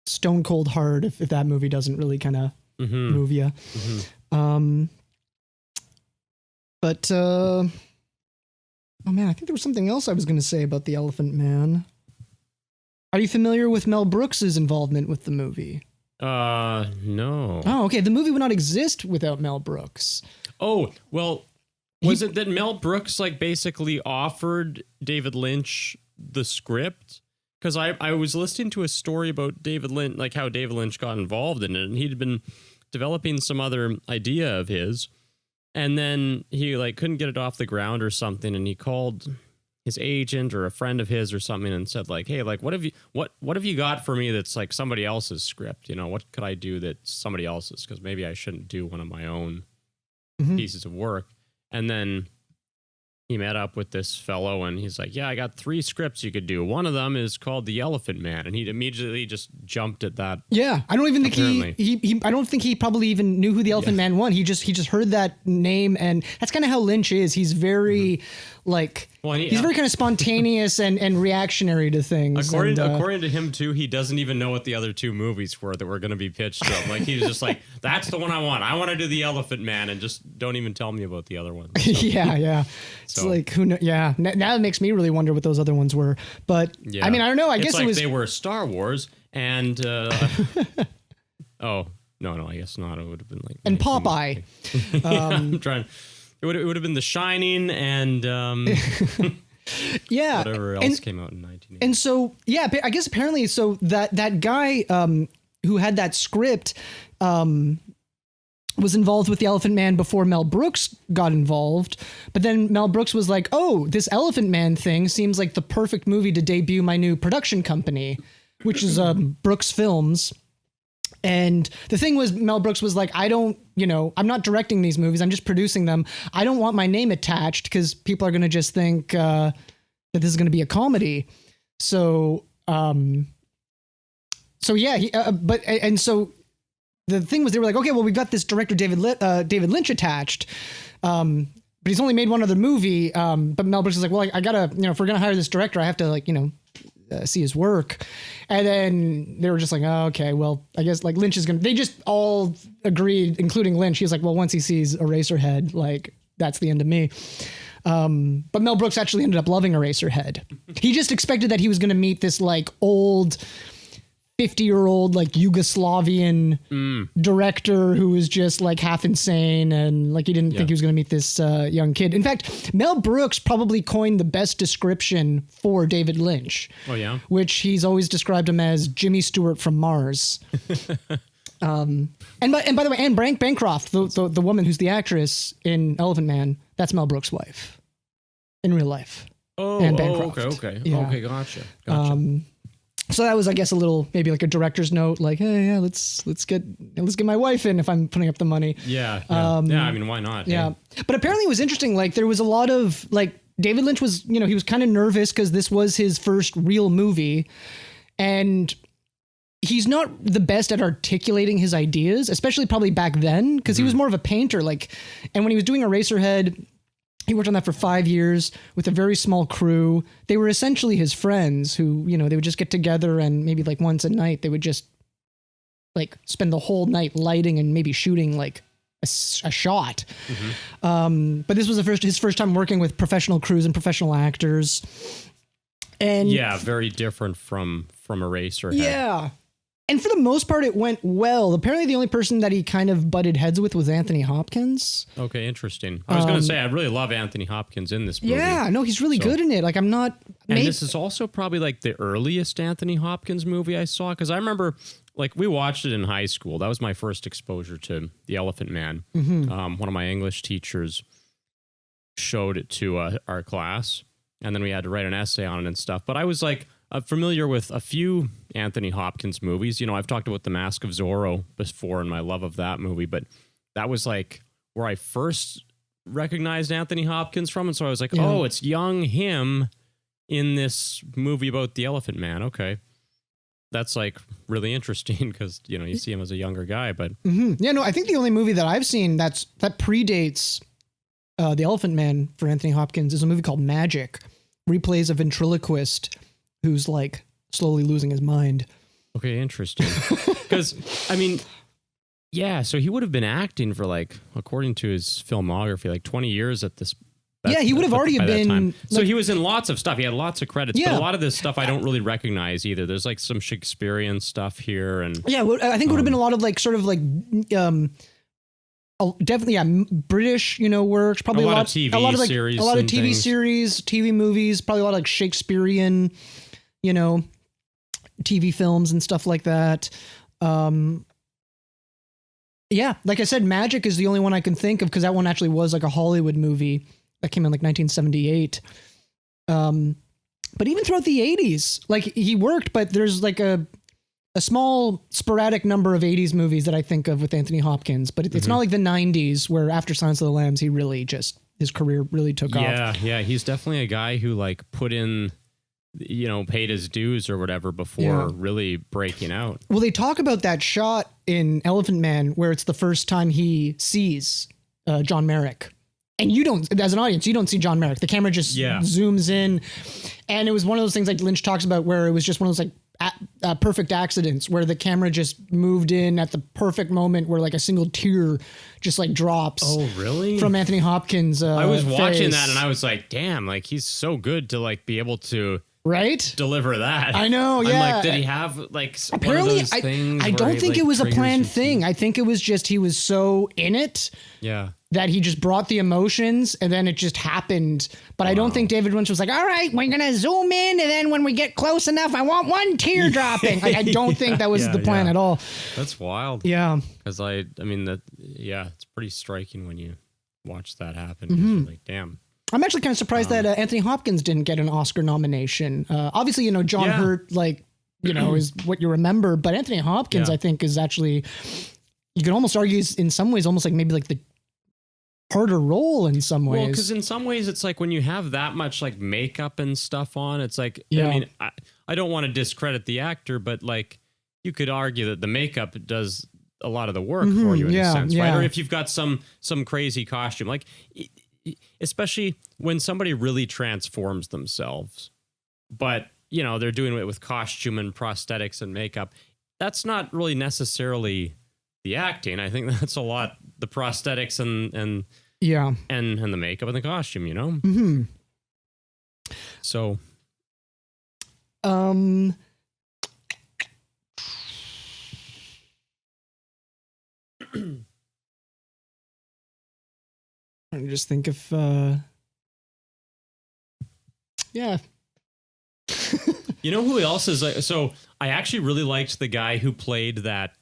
stone cold heart if that movie doesn't really kind of move you. But oh man, I think there was something else I was going to say about the Elephant Man. Are you familiar with Mel Brooks's involvement with the movie? No. Oh, okay. The movie would not exist without Mel Brooks. Oh, well, was it that Mel Brooks like basically offered David Lynch the script? Because I was listening to a story about David Lynch, like how David Lynch got involved in it, and he'd been developing some other idea of his, and then he like couldn't get it off the ground or something, and he called his agent or a friend of his or something and said like, hey, like what have you got for me that's like somebody else's script? What could I do that's somebody else's? Because maybe I shouldn't do one of my own pieces of work. And then he met up with this fellow and he's like, yeah, I got 3 scripts you could do. One of them is called The Elephant Man. And he immediately just jumped at that. Yeah. I don't even think I don't think he probably even knew who the Elephant Man was. He just heard that name, and that's kind of how Lynch is. He's very like, he's very kind of spontaneous and reactionary to things. According to him too, he doesn't even know what the other 2 movies were that were going to be pitched to him. Like he's just like, that's the one I want. I want to do The Elephant Man, and just don't even tell me about the other ones. So. yeah. It's like, who knows? Yeah. Now it makes me really wonder what those other ones were. But I mean, I don't know. I guess like it was. They were Star Wars and. Oh no! I guess not. It would have been like. And Popeye. I'm trying. It would have been The Shining and. Yeah. Whatever else came out in 1980. And so I guess apparently that guy who had that script was involved with the Elephant Man before Mel Brooks got involved. But then Mel Brooks was like, oh, this Elephant Man thing seems like the perfect movie to debut my new production company, which is Brooks Films. And the thing was, Mel Brooks was like, I'm not directing these movies. I'm just producing them. I don't want my name attached because people are going to just think that this is going to be a comedy. So so the thing was, they were like, okay, well, we've got this director, David Lynch attached. But he's only made one other movie. But Mel Brooks is like, well, I gotta, if we're going to hire this director, I have to see his work. And then they were just like, oh, okay, well, I guess like Lynch is going to, they just all agreed, including Lynch. He was like, well, once he sees Eraserhead, like that's the end of me. But Mel Brooks actually ended up loving Eraserhead. He just expected that he was going to meet this like old 50-year-old like Yugoslavian director who was just like half insane, and like he didn't think he was going to meet this young kid. In fact, Mel Brooks probably coined the best description for David Lynch. Oh yeah, which he's always described him as Jimmy Stewart from Mars. And by the way, Anne Bancroft, the woman who's the actress in Elephant Man, that's Mel Brooks' wife in real life. Anne Bancroft. Okay, yeah. Okay, gotcha. So that was, I guess, a little maybe like a director's note, like, hey, yeah, let's get my wife in if I'm putting up the money. Yeah. I mean, why not? Yeah. But apparently it was interesting. Like there was a lot of like David Lynch was, he was kind of nervous because this was his first real movie, and he's not the best at articulating his ideas, especially probably back then, because he was more of a painter. Like, and when he was doing Eraserhead, he worked on that for 5 years with a very small crew. They were essentially his friends who, they would just get together and maybe like once a night they would just like spend the whole night lighting and maybe shooting like a shot. But this was his first time working with professional crews and professional actors. And yeah, very different from Eraserhead. yeah. And for the most part, it went well. Apparently, the only person that he kind of butted heads with was Anthony Hopkins. Okay, interesting. I was going to say, I really love Anthony Hopkins in this movie. Yeah, no, he's really good in it. Like, I'm not... And this is also probably like the earliest Anthony Hopkins movie I saw, because I remember, like, we watched it in high school. That was my first exposure to The Elephant Man. One of my English teachers showed it to our class, and then we had to write an essay on it and stuff. But I was like... familiar with a few Anthony Hopkins movies. You know, I've talked about The Mask of Zorro before and my love of that movie, but that was like where I first recognized Anthony Hopkins from. And so I was like, oh, it's young him in this movie about the Elephant Man. Okay. That's like really interesting because, you know, you see him as a younger guy, but. Yeah, no, I think the only movie that I've seen that predates the Elephant Man for Anthony Hopkins is a movie called Magic, replays a ventriloquist who's like slowly losing his mind. Okay, interesting. Because, I mean, yeah, so he would have been acting for like, according to his filmography, like 20 years at this. Yeah, he would have already been. So he was in lots of stuff. He had lots of credits, but a lot of this stuff I don't really recognize either. There's like some Shakespearean stuff here. And yeah, I think it would have been a lot of like sort of like, definitely, British, you know, works. Probably a lot of TV series, a lot of TV series, TV movies, probably a lot of like Shakespearean, you know, TV films and stuff like that. Yeah, like I said, Magic is the only one I can think of because that one actually was like a Hollywood movie that came in like 1978. But even throughout the 80s, like he worked, but there's like a small sporadic number of 80s movies that I think of with Anthony Hopkins, but it's not like the 90s where after Silence of the Lambs, he really just, his career really took off. Yeah. He's definitely a guy who like put in, you know, paid his dues or whatever before really breaking out. Well, they talk about that shot in Elephant Man where it's the first time he sees John Merrick. And you don't, as an audience, you don't see John Merrick. The camera just zooms in. And it was one of those things like Lynch talks about where it was just one of those like perfect accidents where the camera just moved in at the perfect moment where like a single tear just like drops. Oh, really? From Anthony Hopkins. I was watching that and I was like, damn, like he's so good to like be able to deliver that. I know. Yeah. I'm like, did he have like apparently one of those things I don't think like, it was a planned thing. I think it was just he was so in it. Yeah. That he just brought the emotions and then it just happened. But I don't think David Lynch was like, all right, we're going to zoom in. And then when we get close enough, I want one tear dropping. Like, I don't think that was the plan at all. That's wild. Yeah. Because I mean, it's pretty striking when you watch that happen. You're like, damn. I'm actually kind of surprised that Anthony Hopkins didn't get an Oscar nomination. Obviously, you know, John Hurt, like, you know, is what you remember. But Anthony Hopkins, I think, is actually, you could almost argue is in some ways almost like maybe like the harder role in some ways. Well, because in some ways it's like when you have that much like makeup and stuff on, it's like, I mean, I don't want to discredit the actor, but like you could argue that the makeup does a lot of the work for you in a sense, right? Or if you've got some crazy costume, like especially when somebody really transforms themselves, but you know, they're doing it with costume and prosthetics and makeup. That's not really necessarily the acting. I think that's a lot the prosthetics and the makeup and the costume, you know. So I'm just think if you know who else is so I actually really liked the guy who played that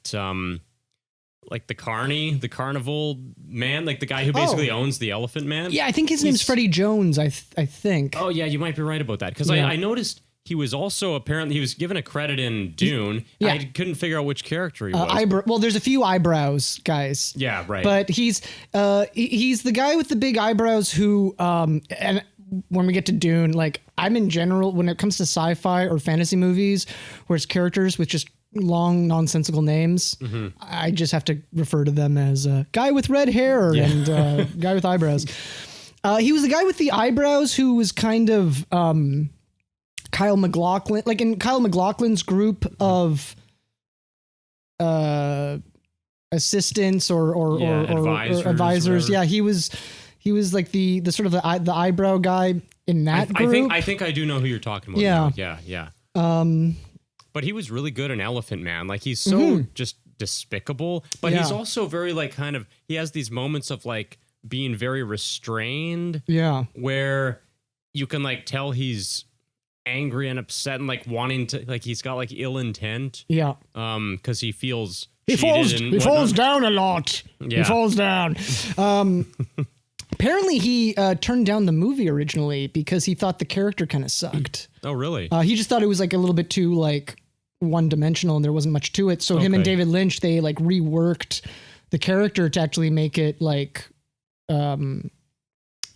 like the carnival man, like the guy who basically owns the Elephant Man. Yeah, I think his name's Freddie Jones, I think. Oh, yeah, you might be right about that. Because I noticed he was also apparently, he was given a credit in Dune. Yeah. I couldn't figure out which character he was. Well, there's a few eyebrows, guys. Yeah, right. But he's the guy with the big eyebrows who, and when we get to Dune, like I'm in general, when it comes to sci-fi or fantasy movies, where it's characters with just long nonsensical names, I just have to refer to them as guy with red hair and guy with eyebrows. He was the guy with the eyebrows who was kind of Kyle MacLachlan, like in Kyle MacLachlan's group of assistants or advisors. Yeah, he was like the sort of the eyebrow guy in that group. I think I do know who you're talking about. Yeah. Yeah. But he was really good in Elephant Man. Like he's so just despicable, but he's also very like kind of, he has these moments of like being very restrained. Yeah. Where you can like tell he's angry and upset and like wanting to, like he's got like ill intent. Yeah. Because he feels he falls down a lot. Yeah. He falls down. Apparently he turned down the movie originally because he thought the character kind of sucked. Oh, really? He just thought it was like a little bit too like one-dimensional and there wasn't much to it. So him and David Lynch, they like reworked the character to actually make it like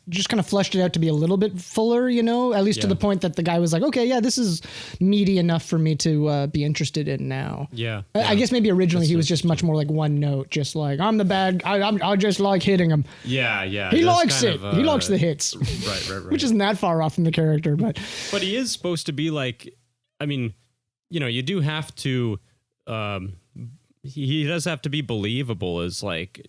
just kind of fleshed it out to be a little bit fuller, you know, at least to the point that the guy was like, okay, yeah, this is meaty enough for me to be interested in now. Yeah. I guess maybe originally he was just much more like one note, just like, I'm the bad guy. I just like hitting him. Yeah. He likes it. He likes the hits. Right. Which isn't that far off from the character, but he is supposed to be like, I mean, you know, you do have to, he does have to be believable as like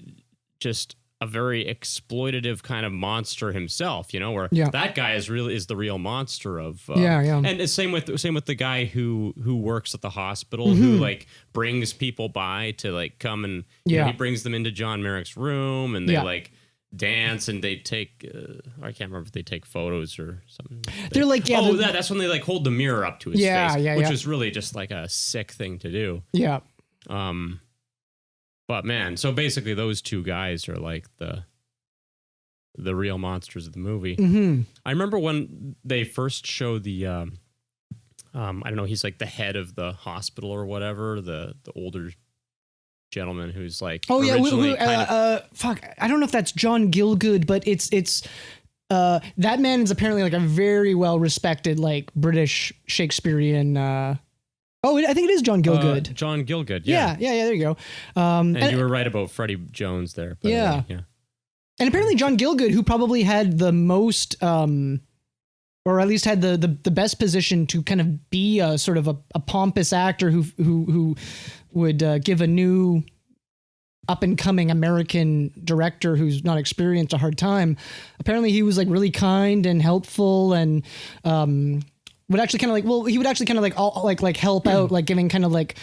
just a very exploitative kind of monster himself, you know, where that guy is the real monster of, and it's same with the guy who works at the hospital, who like brings people by to like come and you know, he brings them into John Merrick's room and they like dance and they take, I can't remember if they take photos or something. They're like, that's when they like hold the mirror up to his face, which is really just like a sick thing to do. Yeah. But man, so basically those two guys are like the real monsters of the movie. I remember when they first showed the, I don't know, he's like the head of the hospital or whatever, the older gentleman who's like, fuck, I don't know if that's John Gielgud, but it's that man is apparently like a very well respected like British Shakespearean. I think it is John Gielgud. John Gielgud, yeah. There you go. And you were right about Freddie Jones there. Yeah. And apparently John Gielgud, who probably had the most, or at least had the best position to kind of be a sort of a pompous actor who would give a new up and coming American director who's not experienced a hard time. Apparently he was like really kind and helpful and, would actually kind of like, he would actually kind of like help out, like giving kind of like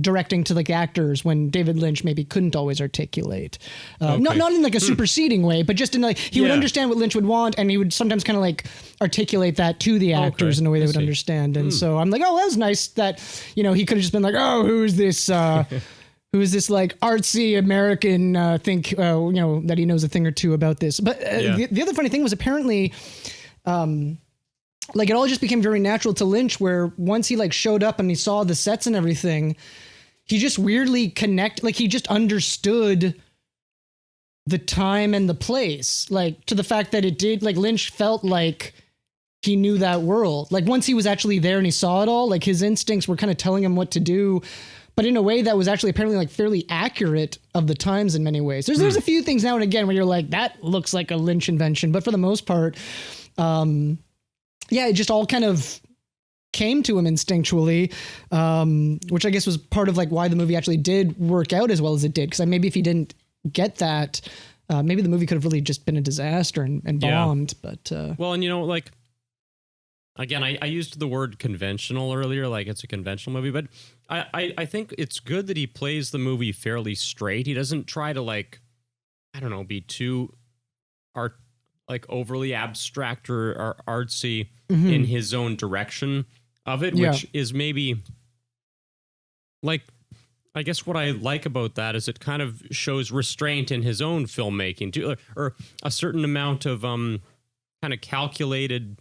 directing to like actors when David Lynch maybe couldn't always articulate. Not in like a superseding way, but just in like, he would understand what Lynch would want and he would sometimes kind of like articulate that to the actors in a way they would understand. And so I'm like, oh, that was nice that, you know, he could have just been like, oh, who's this like artsy American, you know, that he knows a thing or two about this. But the other funny thing was apparently, like it all just became very natural to Lynch where once he like showed up and he saw the sets and everything, he just weirdly like he just understood the time and the place, like to the fact that it did, like Lynch felt like he knew that world. Like once he was actually there and he saw it all, like his instincts were kind of telling him what to do, but in a way that was actually apparently like fairly accurate of the times in many ways. There's a few things now and again where you're like, that looks like a Lynch invention, but for the most part, it just all kind of came to him instinctually, which I guess was part of like why the movie actually did work out as well as it did. Because maybe if he didn't get that, maybe the movie could have really just been a disaster and bombed. But well, and you know, like again, I used the word conventional earlier, like it's a conventional movie, but I think it's good that he plays the movie fairly straight. He doesn't try to like, I don't know, be too like overly abstract or artsy in his own direction of it, which is maybe like, I guess what I like about that is it kind of shows restraint in his own filmmaking too, or a certain amount of kind of calculated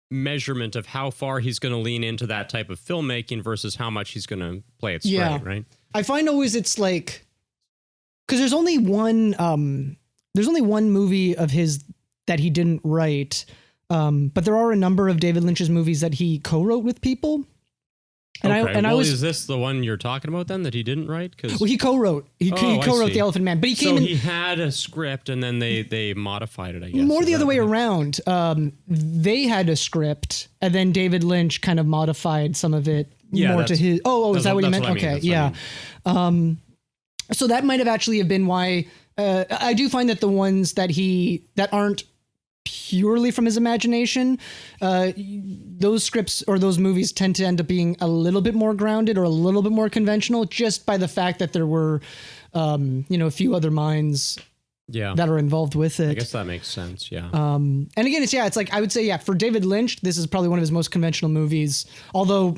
measurement of how far he's going to lean into that type of filmmaking versus how much he's going to play it straight, right? I find always it's like, because there's only one movie of his that he didn't write, but there are a number of David Lynch's movies that he co-wrote with people. And is this the one you're talking about then that he didn't write? He co-wrote. He co-wrote The Elephant Man, but he had a script and then they modified it. I guess more the other way around. They had a script and then David Lynch kind of modified some of it more to his. Oh, is that what you meant? What I mean. Okay, yeah. So that might have been why I do find that the ones that aren't purely from his imagination, those scripts or those movies tend to end up being a little bit more grounded or a little bit more conventional, just by the fact that there were, a few other minds that are involved with it. I guess that makes sense. Yeah. And again, it's like, I would say, for David Lynch, this is probably one of his most conventional movies. Although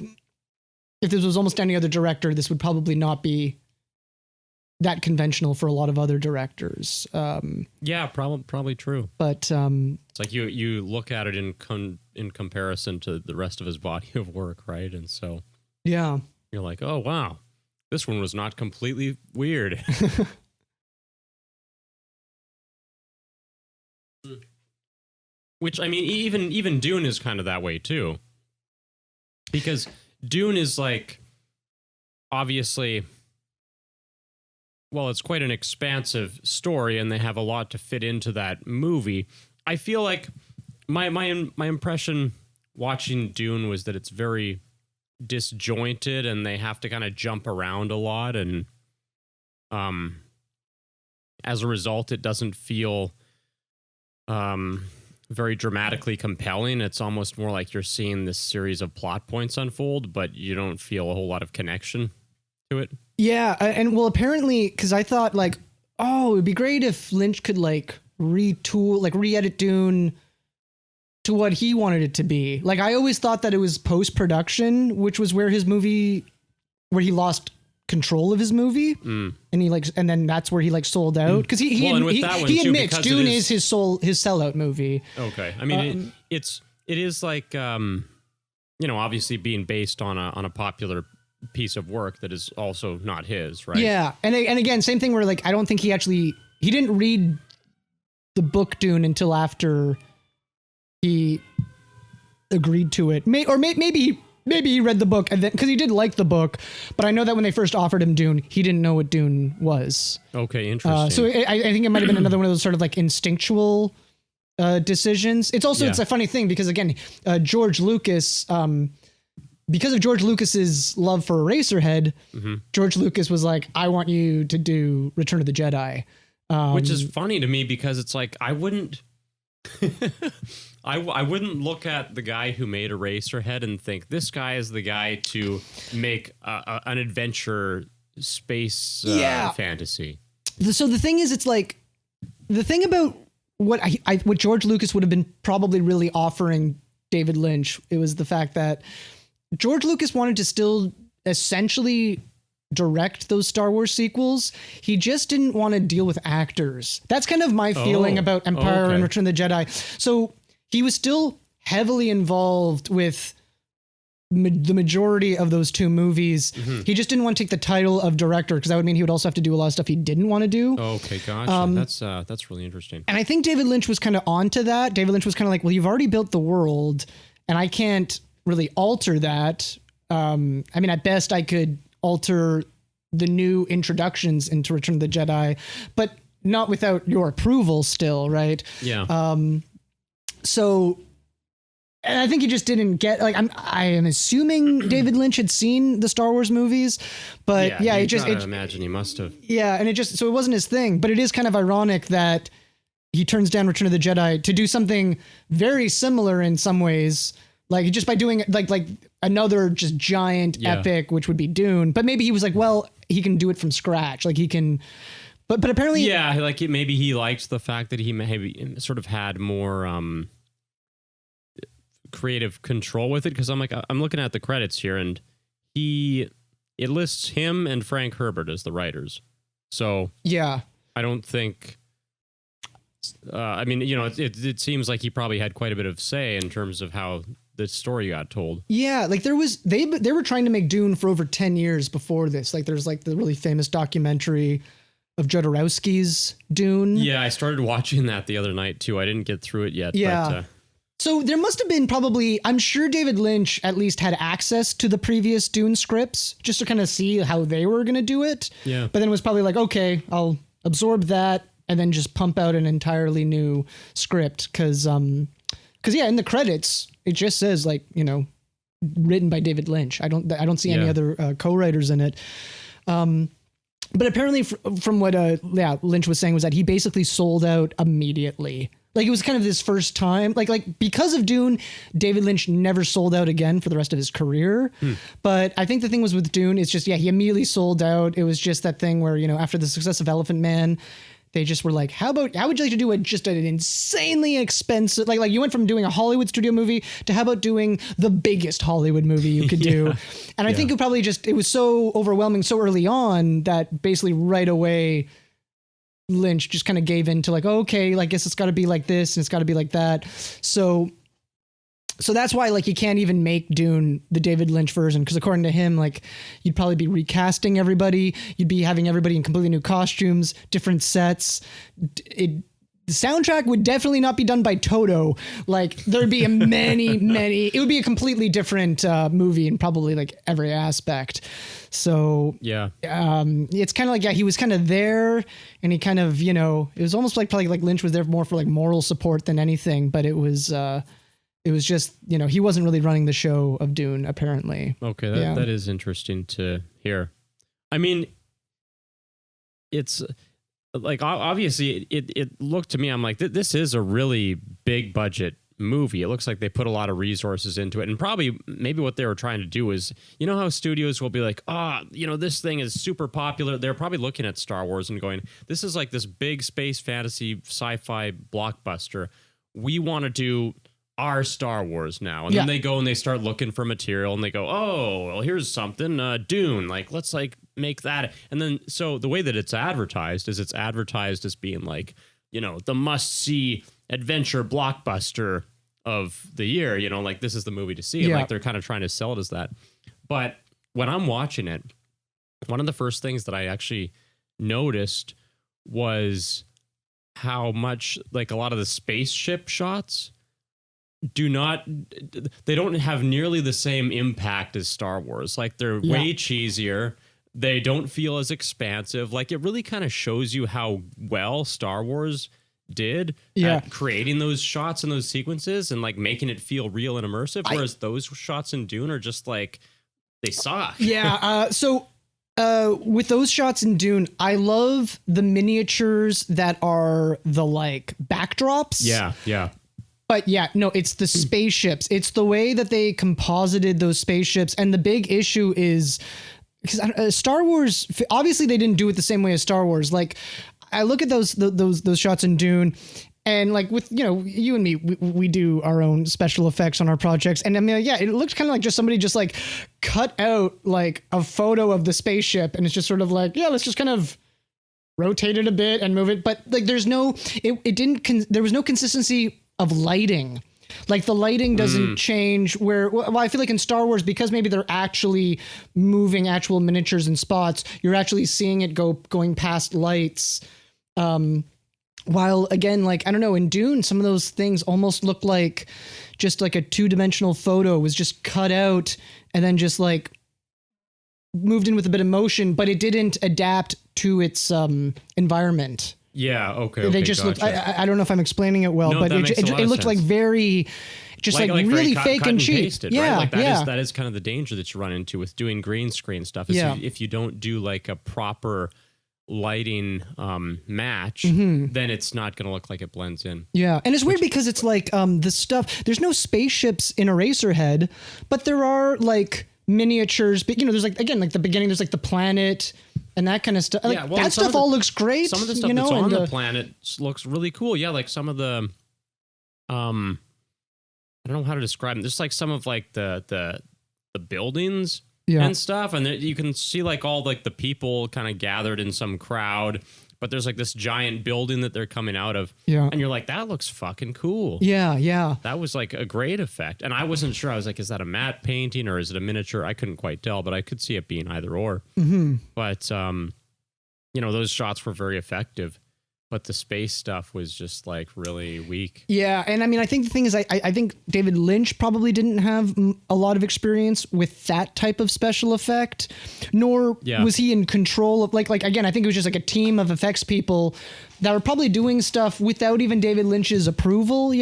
if this was almost any other director, this would probably not be that conventional for a lot of other directors. Probably true. But it's like you look at it in comparison to the rest of his body of work, right? And so you're like, oh wow, this one was not completely weird. Which, I mean, even Dune is kind of that way too, because Dune is like, obviously, well, it's quite an expansive story, and they have a lot to fit into that movie. I feel like my impression watching Dune was that it's very disjointed, and they have to kind of jump around a lot, and as a result, it doesn't feel very dramatically compelling. It's almost more like you're seeing this series of plot points unfold, but you don't feel a whole lot of connection to it. Yeah, and well, apparently, because I thought like, oh, it'd be great if Lynch could like retool, like re-edit Dune to what he wanted it to be. Like, I always thought that it was post-production, which was where he lost control of his movie, and then that's where he sold out, because he admits Dune is his sellout movie. Okay, I mean it is like obviously being based on a popular piece of work that is also not his, right? Yeah, and again, same thing where like I don't think he didn't read the book Dune until after he agreed to it, Maybe he read the book, and then, because he did like the book, but I know that when they first offered him Dune, he didn't know what Dune was. Okay, interesting. So I think it might have been another one of those sort of like instinctual decisions. It's also it's a funny thing because again, George Lucas, because of George Lucas's love for Eraserhead, George Lucas was like, "I want you to do Return of the Jedi," which is funny to me because it's like I wouldn't. I wouldn't look at the guy who made Eraserhead and think this guy is the guy to make an adventure space fantasy. So the thing is, it's like the thing about what what George Lucas would have been probably really offering David Lynch, it was the fact that George Lucas wanted to still essentially direct those Star Wars sequels. He just didn't want to deal with actors. That's kind of my feeling about Empire and Return of the Jedi. So he was still heavily involved with the majority of those two movies. He just didn't want to take the title of director, because that would mean he would also have to do a lot of stuff he didn't want to do. Okay, gotcha. That's really interesting. And I think David Lynch was kind of onto that. David Lynch was kind of like, well, you've already built the world, and I can't really alter that. I mean, at best, I could alter the new introductions into Return of the Jedi, but not without your approval still, right? Yeah. So, and I think he just didn't get, like, I am assuming David Lynch had seen the Star Wars movies, but I imagine he must have. Yeah. And so it wasn't his thing, but it is kind of ironic that he turns down Return of the Jedi to do something very similar in some ways, like just by doing like another just giant epic, which would be Dune. But maybe he was like, well, he can do it from scratch. Like he can, but apparently, like maybe he liked the fact that he maybe sort of had more creative control with it. Because I'm looking at the credits here, and it lists him and Frank Herbert as the writers. So yeah, I don't think. I mean, it seems like he probably had quite a bit of say in terms of how the story got told. Yeah, like they were trying to make Dune for over 10 years before this. Like there's like the really famous documentary of Jodorowsky's Dune. Yeah, I started watching that the other night too. I didn't get through it yet. Yeah. But, so there must have been I'm sure David Lynch at least had access to the previous Dune scripts just to kind of see how they were going to do it. Yeah. But then it was probably like, okay, I'll absorb that and then just pump out an entirely new script. Cause in the credits, it just says like, written by David Lynch. I don't see any other co-writers in it. But apparently from what Lynch was saying was that he basically sold out immediately. Like it was kind of his first time, like because of Dune, David Lynch never sold out again for the rest of his career. But I think the thing was with Dune, it's just, he immediately sold out. It was just that thing where, after the success of Elephant Man, they just were like, how would you like to do just an insanely expensive, like you went from doing a Hollywood studio movie to how about doing the biggest Hollywood movie you could do? And I think it was so overwhelming so early on that basically right away, Lynch just kind of gave in to like, okay, I guess it's got to be like this and it's got to be like that. So that's why you can't even make Dune the David Lynch version, because according to him, you'd probably be recasting everybody. You'd be having everybody in completely new costumes, different sets. The soundtrack would definitely not be done by Toto. There'd be many. It would be a completely different movie in probably every aspect. So it's kind of he was kind of there, and he kind of it was almost probably Lynch was there more for moral support than anything. But it was just he wasn't really running the show of Dune apparently. Okay, that is interesting to hear. I mean, it's. Obviously it looked to me, I'm like, this is a really big budget movie. It looks like they put a lot of resources into it, and probably maybe what they were trying to do is, how studios will be like, this thing is super popular. They're probably looking at Star Wars and going, this is this big space fantasy sci-fi blockbuster. We want to do our Star Wars now. And then they go and they start looking for material and they go, oh, well, here's something, Dune, let's make that. And then, so the way that it's advertised as being the must-see adventure blockbuster of the year, this is the movie to see. And they're kind of trying to sell it as that. But when I'm watching it, one of the first things that I actually noticed was how much, a lot of the spaceship shots they don't have nearly the same impact as Star Wars. They're way cheesier. They don't feel as expansive. It really kind of shows you how well Star Wars did at creating those shots and those sequences and making it feel real and immersive. Whereas those shots in Dune are just they suck. Yeah. So with those shots in Dune, I love the miniatures that are the backdrops. Yeah. Yeah. But it's the spaceships. It's the way that they composited those spaceships. And the big issue is because Star Wars, obviously they didn't do it the same way as Star Wars. I look at those shots in Dune, and with, you and me, we do our own special effects on our projects. And I mean, it looks kind of just somebody just cut out a photo of the spaceship. And it's just sort of let's just kind of rotate it a bit and move it. But there was no consistency of lighting. The lighting doesn't change I feel in Star Wars, because maybe they're actually moving actual miniatures and spots, you're actually seeing it going past lights. While again, I don't know, in Dune, some of those things almost look just a 2-dimensional photo was just cut out and then just moved in with a bit of motion, but it didn't adapt to its environment. Yeah. Okay. They just gotcha. looked. I don't know if I'm explaining it well, but it looked very, just really fake and cheap. Pasted, yeah. Right? That is kind of the danger that you run into with doing green screen stuff. Is if you don't do a proper lighting match, then it's not going to look like it blends in. Yeah, and it's weird because it's the stuff. There's no spaceships in Eraserhead, but there are miniatures. But there's again the beginning. There's the planet. And that kind of stuff. That stuff all looks great. Some of the stuff that's on the planet looks really cool. Yeah, some of the, I don't know how to describe them. There's some of the buildings and stuff, and you can see all the people kind of gathered in some crowd. But there's this giant building that they're coming out of. Yeah. And you're that looks fucking cool. Yeah, yeah. That was a great effect. And I wasn't sure. I was is that a matte painting or is it a miniature? I couldn't quite tell, but I could see it being either or. But, those shots were very effective. But the space stuff was just really weak. Yeah. And I mean, I think the thing is, I think David Lynch probably didn't have a lot of experience with that type of special effect, nor was he in control of again, I think it was just a team of effects people that were probably doing stuff without even David Lynch's approval,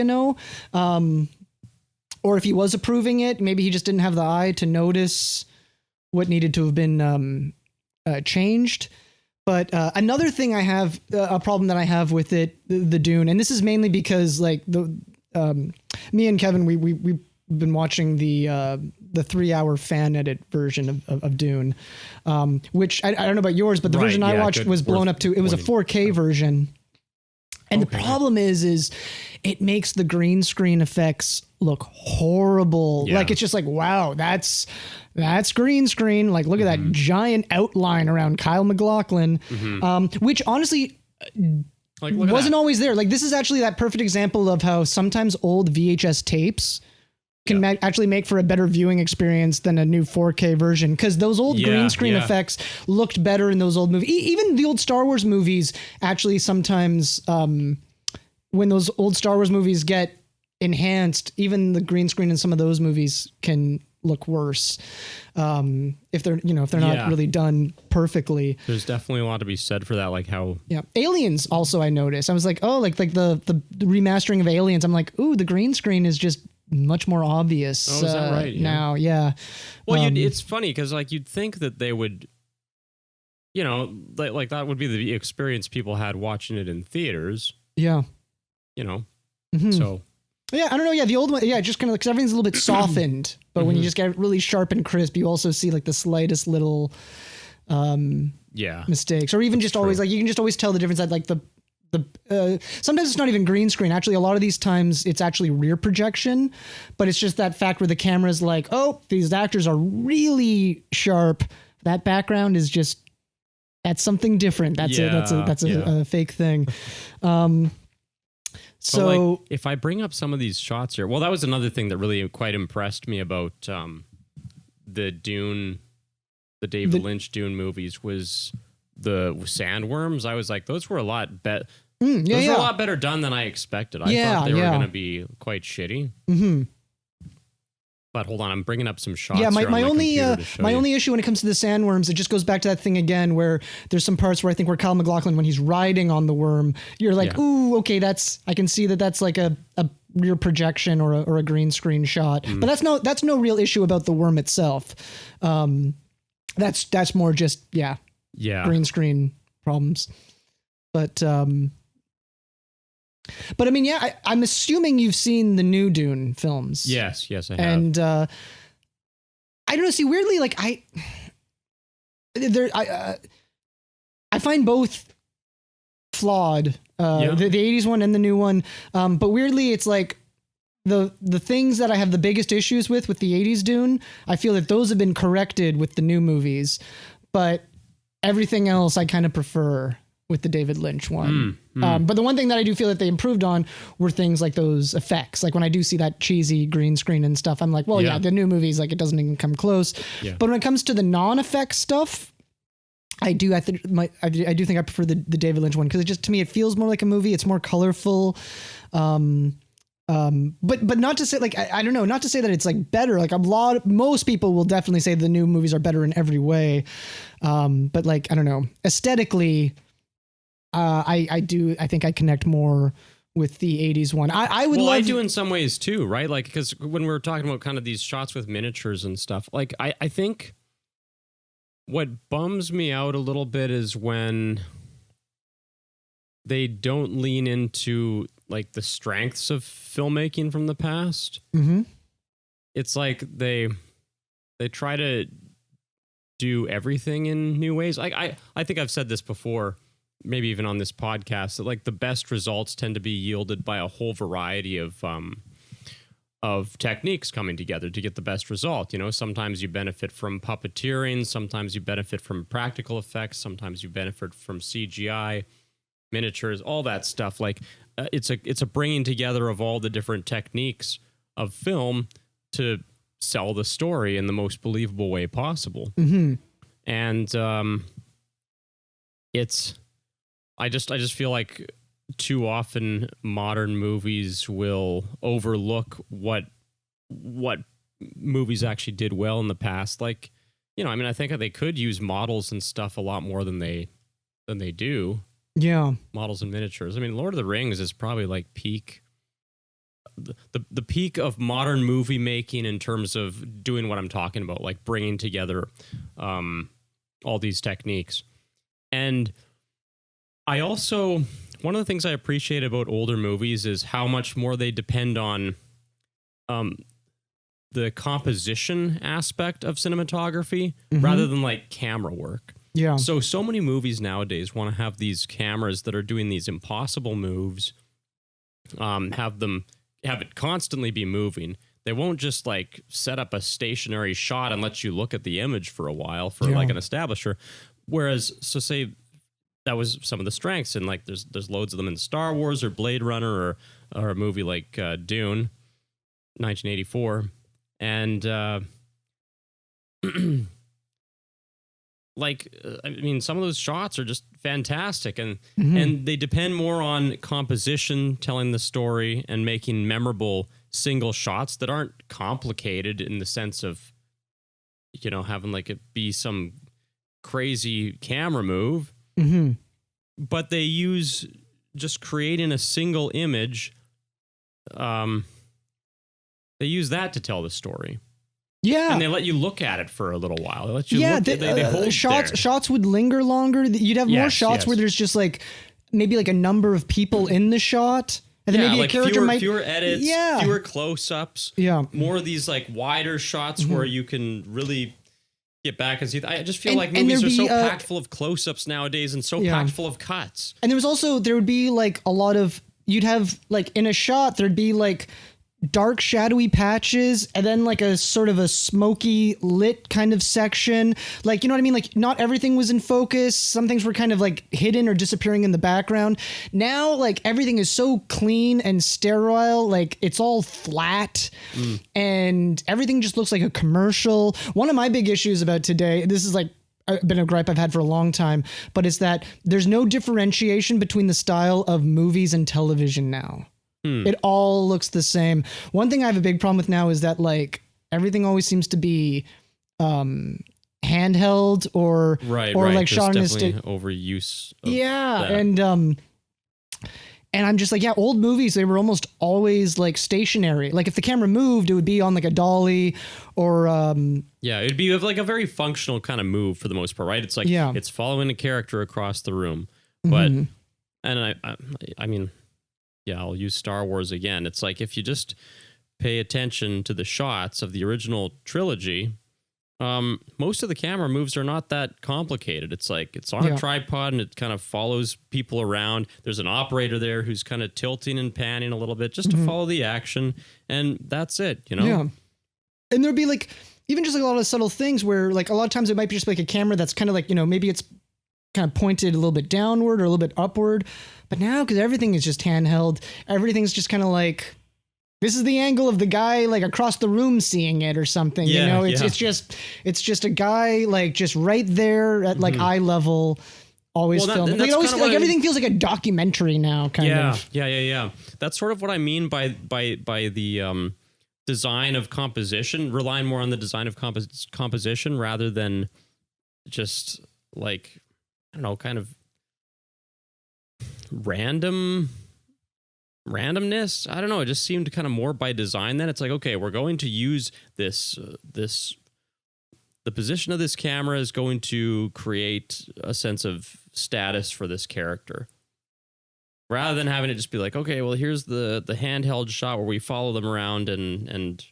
or if he was approving it, maybe he just didn't have the eye to notice what needed to have been changed. But another thing I have, a problem that I have with it, the Dune, and this is mainly because like me and Kevin, we've been watching the 3-hour fan edit version of Dune, which I don't know about yours, but the version I watched was blown up to, it was a 4K version. And the problem is it makes the green screen effects look horrible. Like, it's just like, wow, that's green screen. Like, look at that giant outline around Kyle MacLachlan, which honestly wasn't always there. Like, this is actually that perfect example of how sometimes old VHS tapes can actually make for a better viewing experience than a new 4K version, because those old green screen effects looked better in those old movies. Even the old Star Wars movies actually sometimes, when those old Star Wars movies get enhanced, even the green screen in some of those movies can look worse if they're not really done perfectly. There's definitely a lot to be said for that, like how Aliens also, I noticed. I was like, oh, like the remastering of Aliens, I'm like, ooh, the green screen is just much more obvious. Oh, is that right? Now? Well, it's funny because like you'd think that they would, like that would be the experience people had watching it in theaters. Yeah. So. Yeah, I don't know. Yeah, the old one. Yeah, just kind of because everything's a little bit softened, but when you just get really sharp and crisp, you also see like the slightest little mistakes, or even just always like you can just always tell the difference that like the sometimes it's not even green screen. Actually, a lot of these times it's actually rear projection, but it's just that fact where the camera's like, oh, these actors are really sharp. That background is just, that's something different. That's a fake thing. So like, if I bring up some of these shots here, well, that was another thing that really quite impressed me about the David Lynch Dune movies was the sandworms. I was like, those were a lot better. Those were a lot better done than I expected. I thought they were going to be quite shitty. But hold on, I'm bringing up some shots. Yeah, my only you. issue when it comes to the sandworms, it just goes back to that thing again where there's some parts where I think where Kyle MacLachlan, when he's riding on the worm, you're like, ooh, okay, I can see that's like a rear projection or a green screen shot. But that's no real issue about the worm itself. That's more just green screen problems. But I mean, I'm assuming you've seen the new Dune films. Yes, I have. And I don't know. See, weirdly, like I find both flawed. The 80s one and the new one. But weirdly, it's like the things that I have the biggest issues with the 80s Dune, I feel that those have been corrected with the new movies. But everything else I kind of prefer with the David Lynch one. But the one thing that I do feel that they improved on were things like those effects. Like when I do see that cheesy green screen and stuff, I'm like, well, the new movies, like it doesn't even come close. But when it comes to the non-effect stuff, I do think I prefer the David Lynch one, because it just, to me, it feels more like a movie. It's more colorful. But not to say like, I don't know, not to say that it's like better. Like most people will definitely say the new movies are better in every way. But like, I don't know, aesthetically, I think I connect more with the 80s one. I do in some ways too, right? Like, because when we were talking about kind of these shots with miniatures and stuff, like I think what bums me out a little bit is when they don't lean into like the strengths of filmmaking from the past. It's like they try to do everything in new ways. Like I think I've said this before, maybe even on this podcast, that like the best results tend to be yielded by a whole variety of techniques coming together to get the best result. Sometimes you benefit from puppeteering, sometimes you benefit from practical effects, sometimes you benefit from CGI, miniatures, all that stuff. Like it's a bringing together of all the different techniques of film to sell the story in the most believable way possible. And I just feel like too often modern movies will overlook what movies actually did well in the past. Like, I mean, I think they could use models and stuff a lot more than they do. Yeah. Models and miniatures. I mean, Lord of the Rings is probably like peak the peak of modern movie making in terms of doing what I'm talking about, like bringing together all these techniques. And I also, one of the things I appreciate about older movies is how much more they depend on the composition aspect of cinematography rather than like camera work. Yeah. So many movies nowadays want to have these cameras that are doing these impossible moves, have it constantly be moving. They won't just like set up a stationary shot and let you look at the image for a while for like an establisher. Whereas, so say that was some of the strengths, and like there's loads of them in Star Wars or Blade Runner or a movie like Dune, 1984, and I mean, some of those shots are just fantastic, and they depend more on composition, telling the story, and making memorable single shots that aren't complicated in the sense of, you know, having like it be some crazy camera move. But they use just creating a single image. They use that to tell the story. Yeah, and they let you look at it for a little while. They let you look. They hold shots. there. Shots would linger longer. You'd have more shots where there's just like maybe like a number of people in the shot, and then maybe like a character fewer edits, fewer close-ups. More of these like wider shots where you can really get back and see. I just feel like movies are so packed full of close-ups nowadays, and so packed full of cuts. And there would be like a lot of, you'd have like in a shot there'd be like dark shadowy patches and then like a sort of a smoky lit kind of section, like, you know what I mean, like not everything was in focus, some things were kind of like hidden or disappearing in the background. Now like everything is so clean and sterile, like it's all flat and everything just looks like a commercial. One of my big issues about today, this is like been a gripe I've had for a long time, but it's that there's no differentiation between the style of movies and television now. It all looks the same. One thing I have a big problem with now is that like everything always seems to be handheld or like shot in a overuse. And I'm just like, old movies, they were almost always like stationary. Like if the camera moved, it would be on like a dolly or it'd be like a very functional kind of move for the most part, right? It's like it's following a character across the room. But and I mean, I'll use Star Wars again. It's like if you just pay attention to the shots of the original trilogy, most of the camera moves are not that complicated. It's like it's on a tripod and it kind of follows people around. There's an operator there who's kind of tilting and panning a little bit just to follow the action, and that's it, you know? Yeah. And there'd be like even just like a lot of subtle things where like a lot of times it might be just like a camera that's kind of like, you know, maybe it's kind of pointed a little bit downward or a little bit upward. But now, because everything is just handheld, everything's just kind of like, this is the angle of the guy like across the room seeing it or something. You know, it's just a guy like just right there at like eye level, always filming. Like, like everything feels like a documentary now, kind of. Yeah. That's sort of what I mean by the design of composition, relying more on the design of composition rather than just like, I don't know, kind of randomness. I don't know. It just seemed kind of more by design. Then it's like, okay, we're going to use this. The position of this camera is going to create a sense of status for this character, rather than having it just be like, okay, well, here's the handheld shot where we follow them around and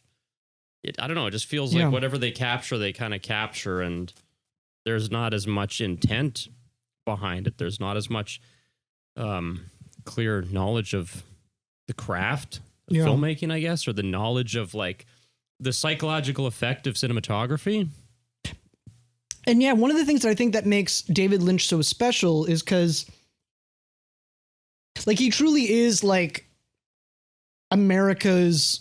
it, I don't know. It just feels like whatever they capture, they kind of capture, and there's not as much intent behind it. There's not as much clear knowledge of the craft of filmmaking, I guess, or the knowledge of like the psychological effect of cinematography. And one of the things that I think that makes David Lynch so special is because like he truly is like America's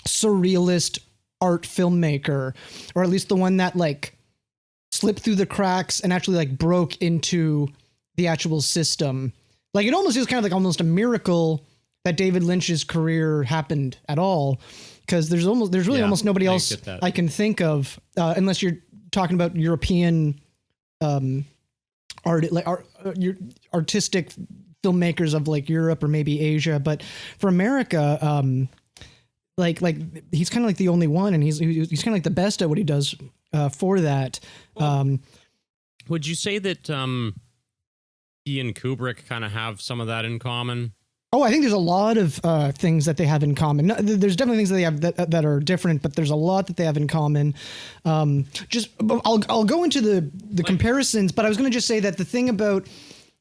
surrealist art filmmaker, or at least the one that like slipped through the cracks and actually like broke into the actual system. Like it almost is kind of like almost a miracle that David Lynch's career happened at all, because there's really almost nobody else I can think of, unless you're talking about European artistic filmmakers of like Europe or maybe Asia, but for America, like he's kind of like the only one, and he's kind of like the best at what he does for that. Would you say that he and Kubrick kind of have some of that in common? Oh, I think there's a lot of things that they have in common. No, there's definitely things that they have that are different, but there's a lot that they have in common. I'll go into the comparisons, but I was going to just say that the thing about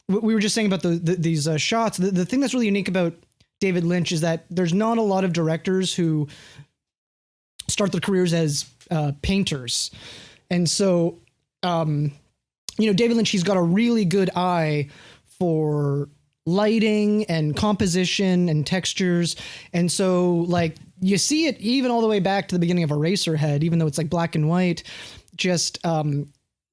what we were just saying about these shots, the thing that's really unique about David Lynch is that there's not a lot of directors who start their careers as painters, and so David Lynch, he's got a really good eye for lighting and composition and textures. And so like you see it even all the way back to the beginning of Eraserhead, even though it's like black and white, just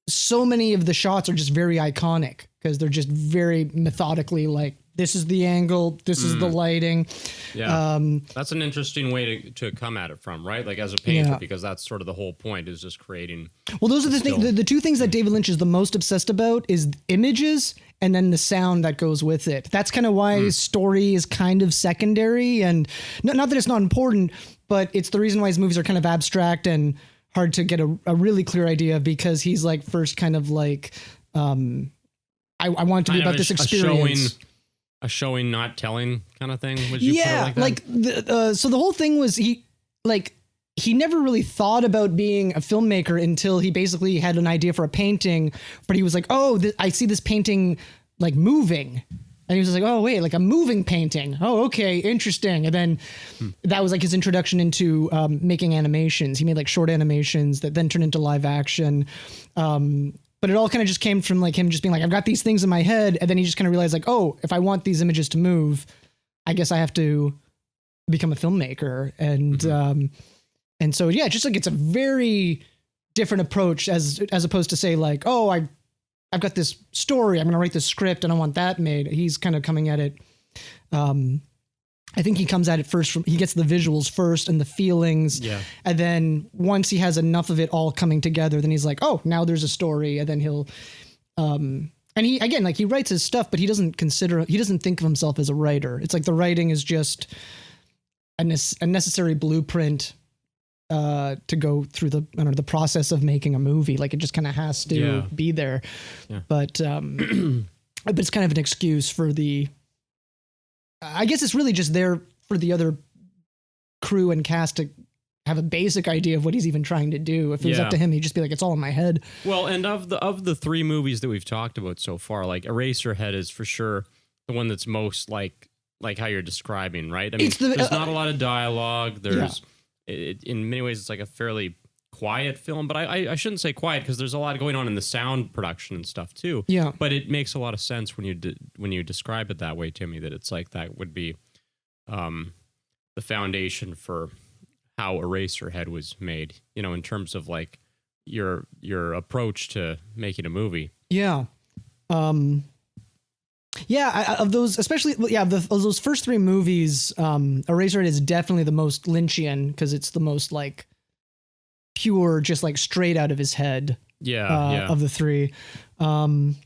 so many of the shots are just very iconic because they're just very methodically like, this is the angle, this is the lighting. Yeah. That's an interesting way to come at it from, right? Like as a painter, because that's sort of the whole point is just creating. Well, those are the two things that David Lynch is the most obsessed about is images and then the sound that goes with it. That's kind of why his story is kind of secondary, and not that it's not important, but it's the reason why his movies are kind of abstract and hard to get a really clear idea of, because he's like first kind of like, I want it to be about this experience. A showing, not telling kind of thing. Would you put it like that? So the whole thing was he never really thought about being a filmmaker until he basically had an idea for a painting, but he was like, I see this painting like moving. And he was like, oh, wait, like a moving painting. Oh, okay, interesting. And then that was like his introduction into making animations. He made like short animations that then turned into live action. But it all kind of just came from like him just being like, I've got these things in my head. And then he just kind of realized like, oh, if I want these images to move, I guess I have to become a filmmaker. And so, yeah, just like it's a very different approach as opposed to say like, oh, I've got this story, I'm going to write this script and I want that made. He's kind of coming at it. I think he comes at it first he gets the visuals first and the feelings. Yeah. And then once he has enough of it all coming together, then he's like, oh, now there's a story. And then he'll, and he, again, like he writes his stuff, but he doesn't think of himself as a writer. It's like the writing is just a necessary blueprint to go through the process of making a movie. Like it just kind of has to be there. Yeah. But it's kind of an excuse for I guess it's really just there for the other crew and cast to have a basic idea of what he's even trying to do. If it was up to him, he'd just be like, it's all in my head. Well, and of the three movies that we've talked about so far, like Eraserhead is for sure the one that's most like how you're describing, right? I mean, there's not a lot of dialogue. There's in many ways, it's like a fairly quiet film, but I shouldn't say quiet because there's a lot going on in the sound production and stuff too. Yeah. But it makes a lot of sense when you describe it that way, Timmy, that it's like that would be the foundation for how Eraserhead was made, in terms of like your approach to making a movie. Yeah. Of those, especially, of those first three movies, Eraserhead is definitely the most Lynchian because it's the most like pure, just like straight out of his head. Of the three. And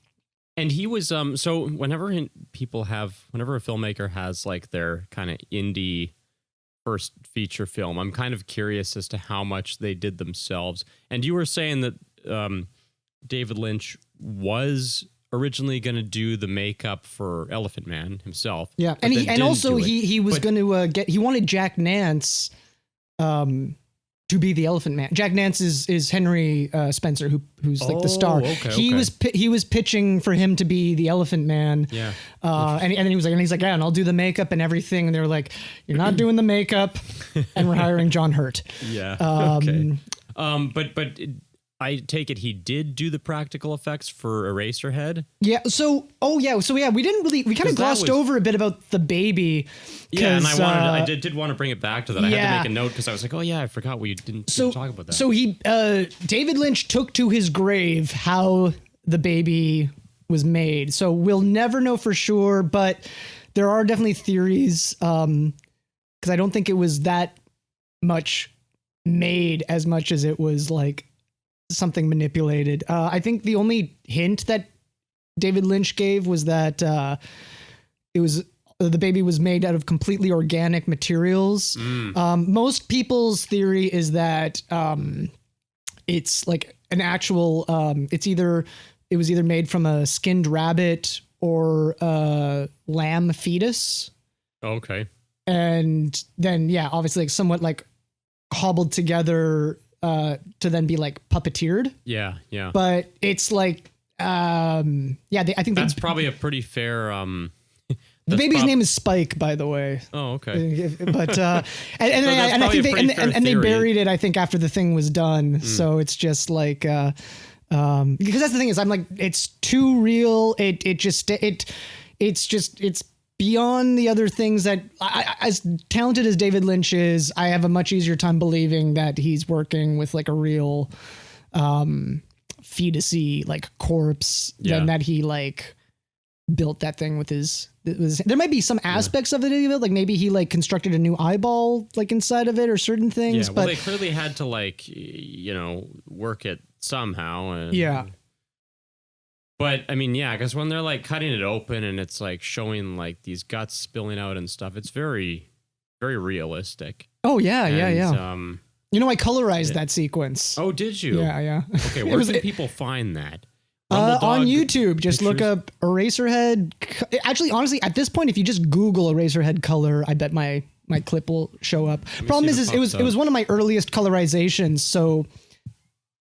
he was so whenever a filmmaker has like their kind of indie first feature film, I'm kind of curious as to how much they did themselves. And you were saying that David Lynch was originally going to do the makeup for Elephant Man himself. Yeah, and he was going to he wanted Jack Nance to be the Elephant Man. Jack Nance is Henry Spencer, who's like the star. Okay, he was pitching for him to be the Elephant Man. Yeah. And then he's like, yeah, and I'll do the makeup and everything. And they were like, you're not doing the makeup, and we're hiring John Hurt. Yeah. Okay. But I take it he did do the practical effects for Eraserhead. Yeah. We kind of glossed over a bit about the baby. Yeah, and I did want to bring it back to that. I had to make a note because I was like, oh yeah, I forgot we didn't talk about that. So David Lynch took to his grave how the baby was made. So we'll never know for sure, but there are definitely theories because I don't think it was that much made as much as it was like something manipulated. I think the only hint that David Lynch gave was that the baby was made out of completely organic materials. Most people's theory is that it's like an actual. It was either made from a skinned rabbit or a lamb fetus. Okay. And then obviously like somewhat like hobbled together to then be like puppeteered. Yeah. But it's like I think that's probably a pretty fair. The baby's name is Spike, by the way. Oh, okay. But I think they buried it, I think, after the thing was done. So it's just like because that's the thing is I'm like it's too real. It's beyond the other things that as talented as David Lynch is, I have a much easier time believing that he's working with like a real fetusy like corpse than that he like built that thing with his. There might be some aspects of it, like maybe he like constructed a new eyeball like inside of it or certain things. Yeah, well, they clearly had to like work it somehow. But I mean, because when they're like cutting it open and it's like showing like these guts spilling out and stuff, it's very, very realistic. Oh yeah. I colorized that sequence. Oh, did you? Yeah. Okay, where can people find that? On YouTube, just look up Eraserhead. Actually, honestly, at this point, if you just Google Eraserhead color, I bet my clip will show up. Problem is it was one of my earliest colorizations, so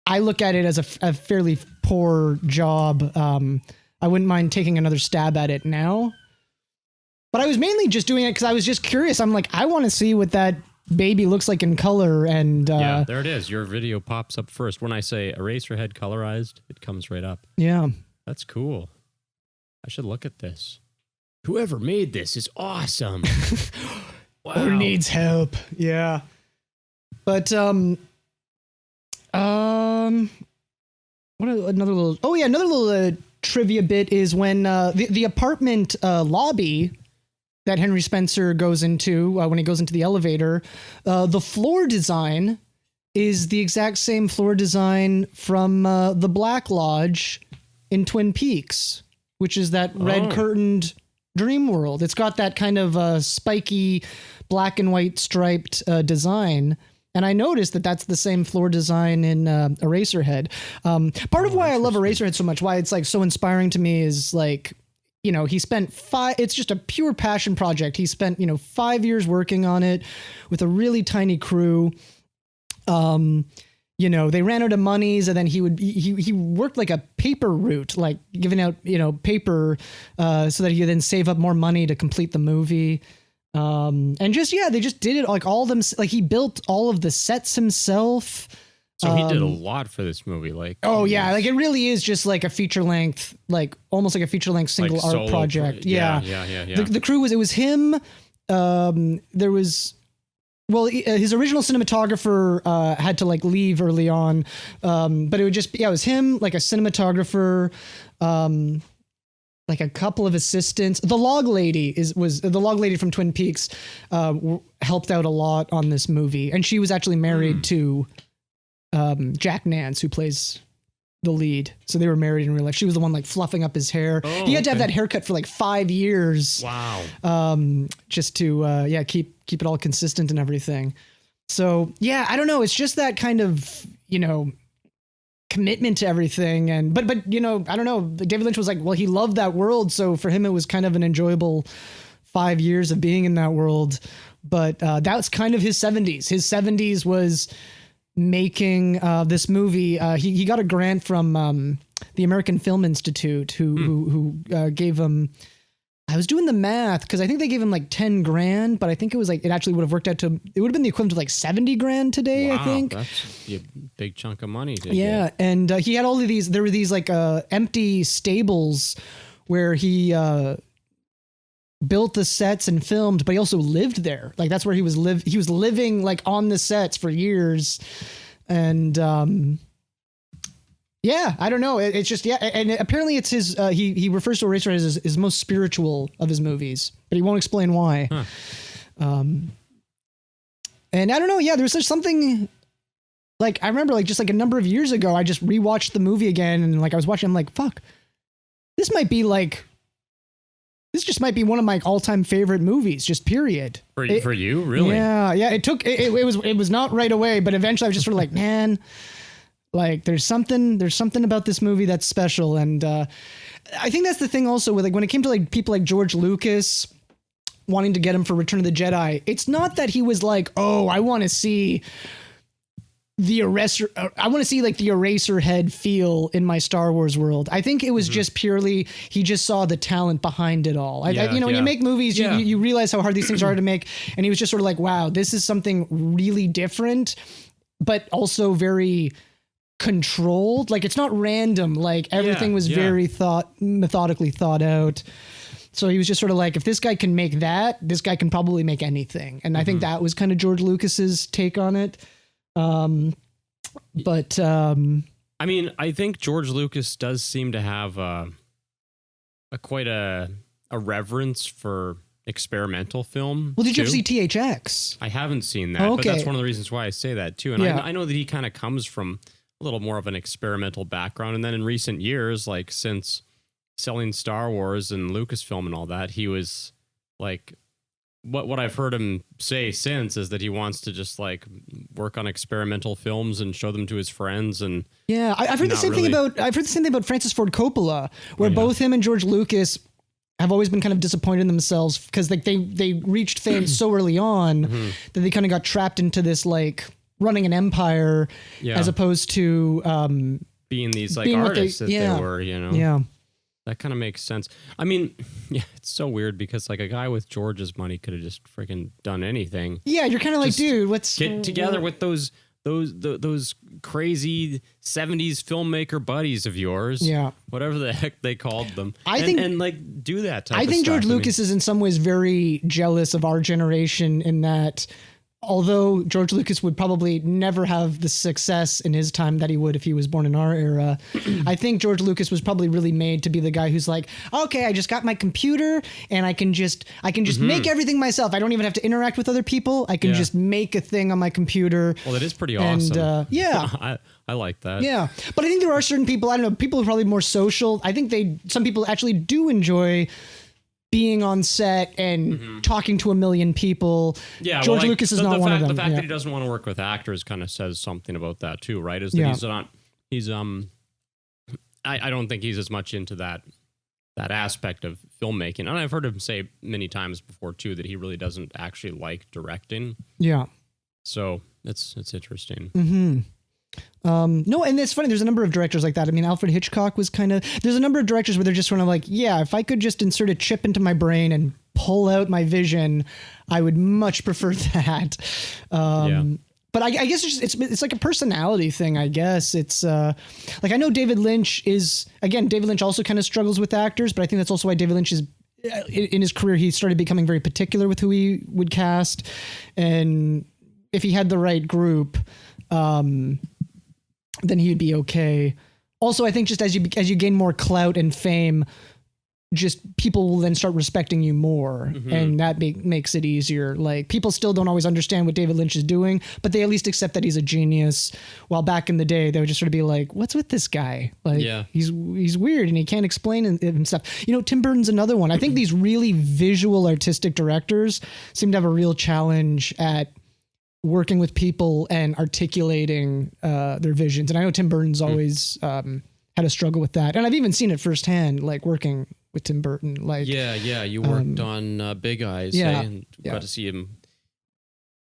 I look at it as a fairly poor job. I wouldn't mind taking another stab at it now, but I was mainly just doing it because I was just curious. I'm like, I want to see what that baby looks like in color, and there it is. Your video pops up first when I say Eraserhead colorized. It comes right up. Yeah, that's cool. I should look at this. Whoever made this is awesome. Wow. Or needs help. Yeah, but another little trivia bit is when the apartment lobby that Henry Spencer goes into when he goes into the elevator, the floor design is the exact same floor design from the Black Lodge in Twin Peaks, which is that red curtained dream world. It's got that kind of spiky black and white striped design. And I noticed that that's the same floor design in Eraserhead. Part of why I love Eraserhead so much, why it's like so inspiring to me is like, he spent it's just a pure passion project. He spent, 5 years working on it with a really tiny crew. They ran out of monies and then he worked like a paper route, like giving out, paper, so that he could then save up more money to complete the movie. And just, they just did it like all of them. Like he built all of the sets himself. So he did a lot for this movie. Like, like it really is just like a feature length, like almost like a feature length single like art project. Yeah. The crew it was him. There was, his original cinematographer had to like leave early on. But it would just, it was him, like a cinematographer, like a couple of assistants. The log lady was the log lady from Twin Peaks, helped out a lot on this movie. And she was actually married to Jack Nance, who plays the lead. So they were married in real life. She was the one like fluffing up his hair. He had to have that haircut for like 5 years. Wow. Just to keep it all consistent and everything. So I don't know. It's just that kind of commitment to everything. And but I don't know. David Lynch was like, well, he loved that world, so for him it was kind of an enjoyable 5 years of being in that world. But that's kind of his 70s. His 70s was making this movie. He got a grant from the American Film Institute, who gave him. I was doing the math because I think they gave him like 10 grand, but I think it was like it actually would have worked out to. It would have been the equivalent of like 70 grand today. Wow, I think that's a big chunk of money. And he had all of these. There were these like empty stables where he built the sets and filmed, but he also lived there. Like that's where he was He was living like on the sets for years, and I don't know. It's just and apparently it's his. He refers to Eraserhead as his most spiritual of his movies, but he won't explain why. Huh. And I don't know. Yeah, there's just something. Like I remember, like just like a number of years ago, I just rewatched the movie again, and like I was watching, I'm like, fuck, this might be like this just might be one of my all-time favorite movies, just period. For you, really? Yeah. It was not right away, but eventually I was just sort of like, man, like there's something about this movie that's special. And I think that's the thing also with like when it came to like people like George Lucas wanting to get him for Return of the Jedi, it's not that he was like, oh, I want to see the Eraserhead feel in my Star Wars world. I think it was just purely, he just saw the talent behind it all. When you make movies, you realize how hard these things are to make. And he was just sort of like, wow, this is something really different, but also very controlled. Like it's not random. Like everything was very methodically thought out. So he was just sort of like, if this guy can make that, this guy can probably make anything. And I think that was kind of George Lucas's take on it. I mean, I think George Lucas does seem to have quite a reverence for experimental film. Well, did you ever see THX? I haven't seen that, but that's one of the reasons why I say that too. And I know that he kind of comes from a little more of an experimental background. And then in recent years, like since selling Star Wars and Lucasfilm and all that, he was like, what I've heard him say since is that he wants to just like work on experimental films and show them to his friends. And I've heard the same thing about Francis Ford Coppola, where both him and George Lucas have always been kind of disappointed in themselves because like they reached fame so early on that they kind of got trapped into this like running an empire as opposed to being these like artists that they were, Yeah. That kind of makes sense. I mean, it's so weird because like a guy with George's money could have just freaking done anything. Yeah, you're kind of like, dude, let's get together with those crazy 70s filmmaker buddies of yours. Yeah, whatever the heck they called them. I think like do that type I of think stuff. George Lucas is in some ways very jealous of our generation in that although George Lucas would probably never have the success in his time that he would if he was born in our era, I think George Lucas was probably really made to be the guy who's like, okay, I just got my computer and I can just make everything myself. I don't even have to interact with other people. I can just make a thing on my computer. Well, that is pretty awesome. And I like that. Yeah. But I think there are certain people, I don't know, people are probably more social. I think some people actually do enjoy being on set and talking to a million people. Yeah, George Lucas is not one of them. The fact that he doesn't want to work with actors kind of says something about that too, right? Is that I don't think he's as much into that aspect of filmmaking. And I've heard him say many times before too that he really doesn't actually like directing. Yeah. So it's interesting. Mm-hmm. No, and it's funny. There's a number of directors like that. I mean, Alfred Hitchcock was there's a number of directors where they're just kind of like, yeah, if I could just insert a chip into my brain and pull out my vision, I would much prefer that. But I guess it's like a personality thing. I guess it's like, I know David Lynch also kind of struggles with actors, but I think that's also why David Lynch is in his career, he started becoming very particular with who he would cast. And if he had the right group, then he'd be okay. Also, I think just as you gain more clout and fame, just people will then start respecting you more, and that makes it easier. Like, people still don't always understand what David Lynch is doing, but they at least accept that he's a genius. While back in the day, they would just sort of be like, "What's with this guy? Like, he's weird and he can't explain himself." Tim Burton's another one. I think these really visual, artistic directors seem to have a real challenge at working with people and articulating their visions. And I know Tim Burton's always had a struggle with that. And I've even seen it firsthand, like working with Tim Burton. Like, you worked on Big Eyes, and got to see him,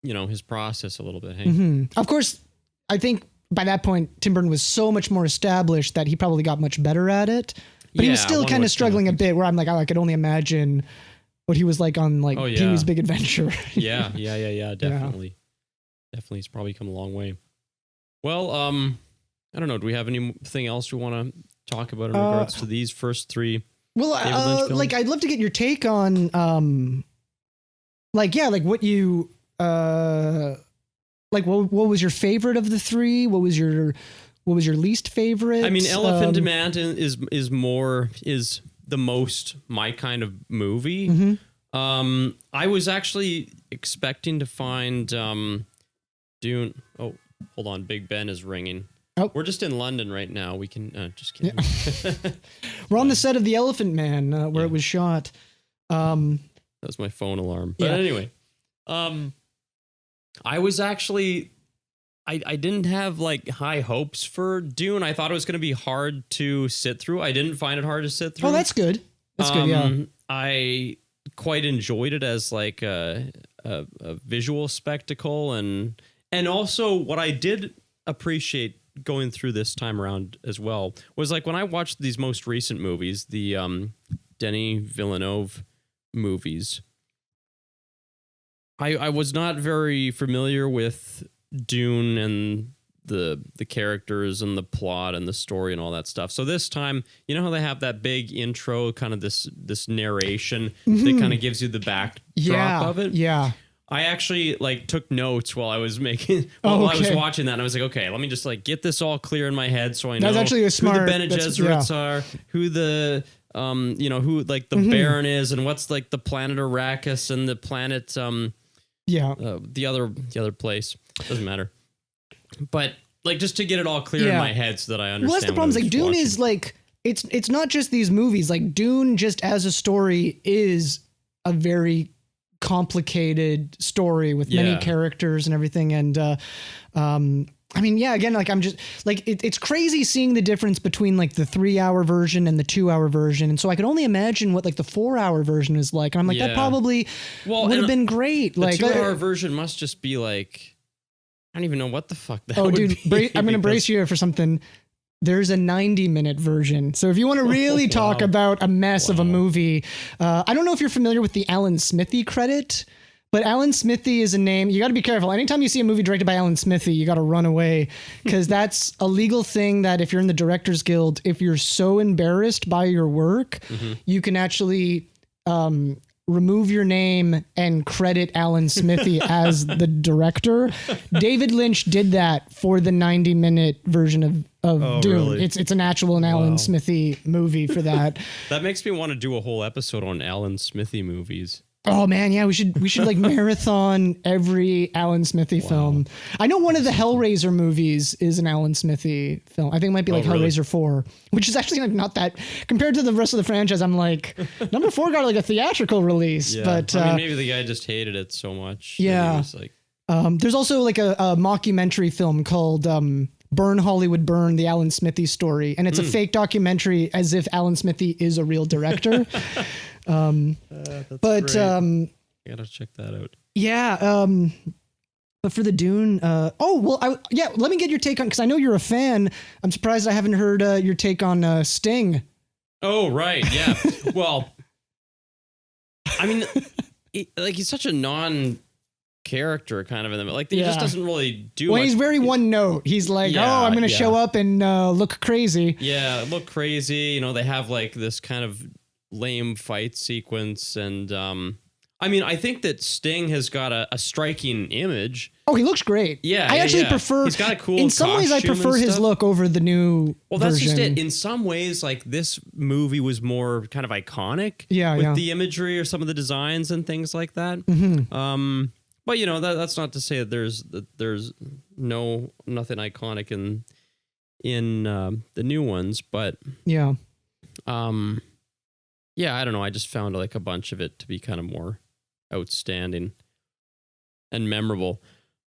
his process a little bit. Hey? Of course, I think by that point, Tim Burton was so much more established that he probably got much better at it. But he was still kind of struggling a bit, where I'm like, I could only imagine what he was like on Pee-wee's Big Adventure. Definitely. Definitely, it's probably come a long way. Well, I don't know. Do we have anything else we want to talk about in regards to these first three? Well, I'd love to get your take on, what you, what was your favorite of the three? What was your least favorite? I mean, Elephant Demand is the most my kind of movie. I was actually expecting to find Dune. Oh, hold on. Big Ben is ringing. Oh. We're just in London right now. We can just kidding. We're on the set of The Elephant Man, where it was shot. That's my phone alarm. But anyway, I was actually, I didn't have like high hopes for Dune. I thought it was going to be hard to sit through. I didn't find it hard to sit through. Oh, that's good. That's good. Yeah. I quite enjoyed it as like a visual spectacle, and also what I did appreciate going through this time around as well was like when I watched these most recent movies, the Denis Villeneuve movies, I was not very familiar with Dune and the characters and the plot and the story and all that stuff. So this time, you know how they have that big intro, kind of this narration that kind of gives you the backdrop of it? Yeah. I actually like took notes while I was making while I was watching that, and I was like, okay, let me just like get this all clear in my head so I know actually a smart, who the Bene Gesserits are, who the who like the Baron is, and what's like the planet Arrakis and the planet the other place. Doesn't matter. But like just to get it all clear in my head so that I understand. Well, that's the problem. Like Dune is like it's not just these movies. Like Dune, just as a story, is a very complicated story with many characters and everything. And I mean, again, like I'm just like it's crazy seeing the difference between like the 3-hour version and the 2-hour version. And so I could only imagine what like the 4-hour version is like. And I'm like, that probably would have been great. The like 2-hour version must just be like, I don't even know what the fuck that would be. I'm going to brace you for something. There's a 90-minute version. So if you want to really talk about a mess of a movie, I don't know if you're familiar with the Alan Smithy credit, but Alan Smithy is a name. You got to be careful. Anytime you see a movie directed by Alan Smithy, you got to run away, because that's a legal thing that if you're in the Directors Guild, if you're so embarrassed by your work, you can actually remove your name and credit Alan Smithy as the director. David Lynch did that for the 90-minute version of Dune. Really? It's an actual Alan Smithy movie for that. That makes me want to do a whole episode on Alan Smithy movies. Oh man, yeah, we should like marathon every Alan Smithy film. I know one of the Hellraiser movies is an Alan Smithy film. I think it might be like Hellraiser 4, which is actually like not that compared to the rest of the franchise. I'm like, number 4 got like a theatrical release, but I mean, maybe the guy just hated it so much. Yeah, he was like, there's also like a mockumentary film called Burn Hollywood Burn, the Alan Smithy story, and it's a fake documentary as if Alan Smithy is a real director. But great. I gotta check that out. Yeah. But for the Dune, let me get your take on, because I know you're a fan. I'm surprised I haven't heard your take on Sting. Oh, right. Yeah. Well, I mean, he's such a non-character kind of in the like he just doesn't really do much. He's very one note. He's like, I'm gonna show up and look crazy. Yeah, look crazy. You know, they have like this kind of lame fight sequence, and I mean, I think that Sting has got a striking image. Oh, he looks great. Yeah, I actually prefer. He's got a cool. In some ways, I prefer his look over the new. Well, that's just it. In some ways, like this movie was more kind of iconic. With the imagery or some of the designs and things like that. But you know, that's not to say that there's nothing iconic in the new ones. But yeah. Yeah, I don't know. I just found like a bunch of it to be kind of more outstanding and memorable.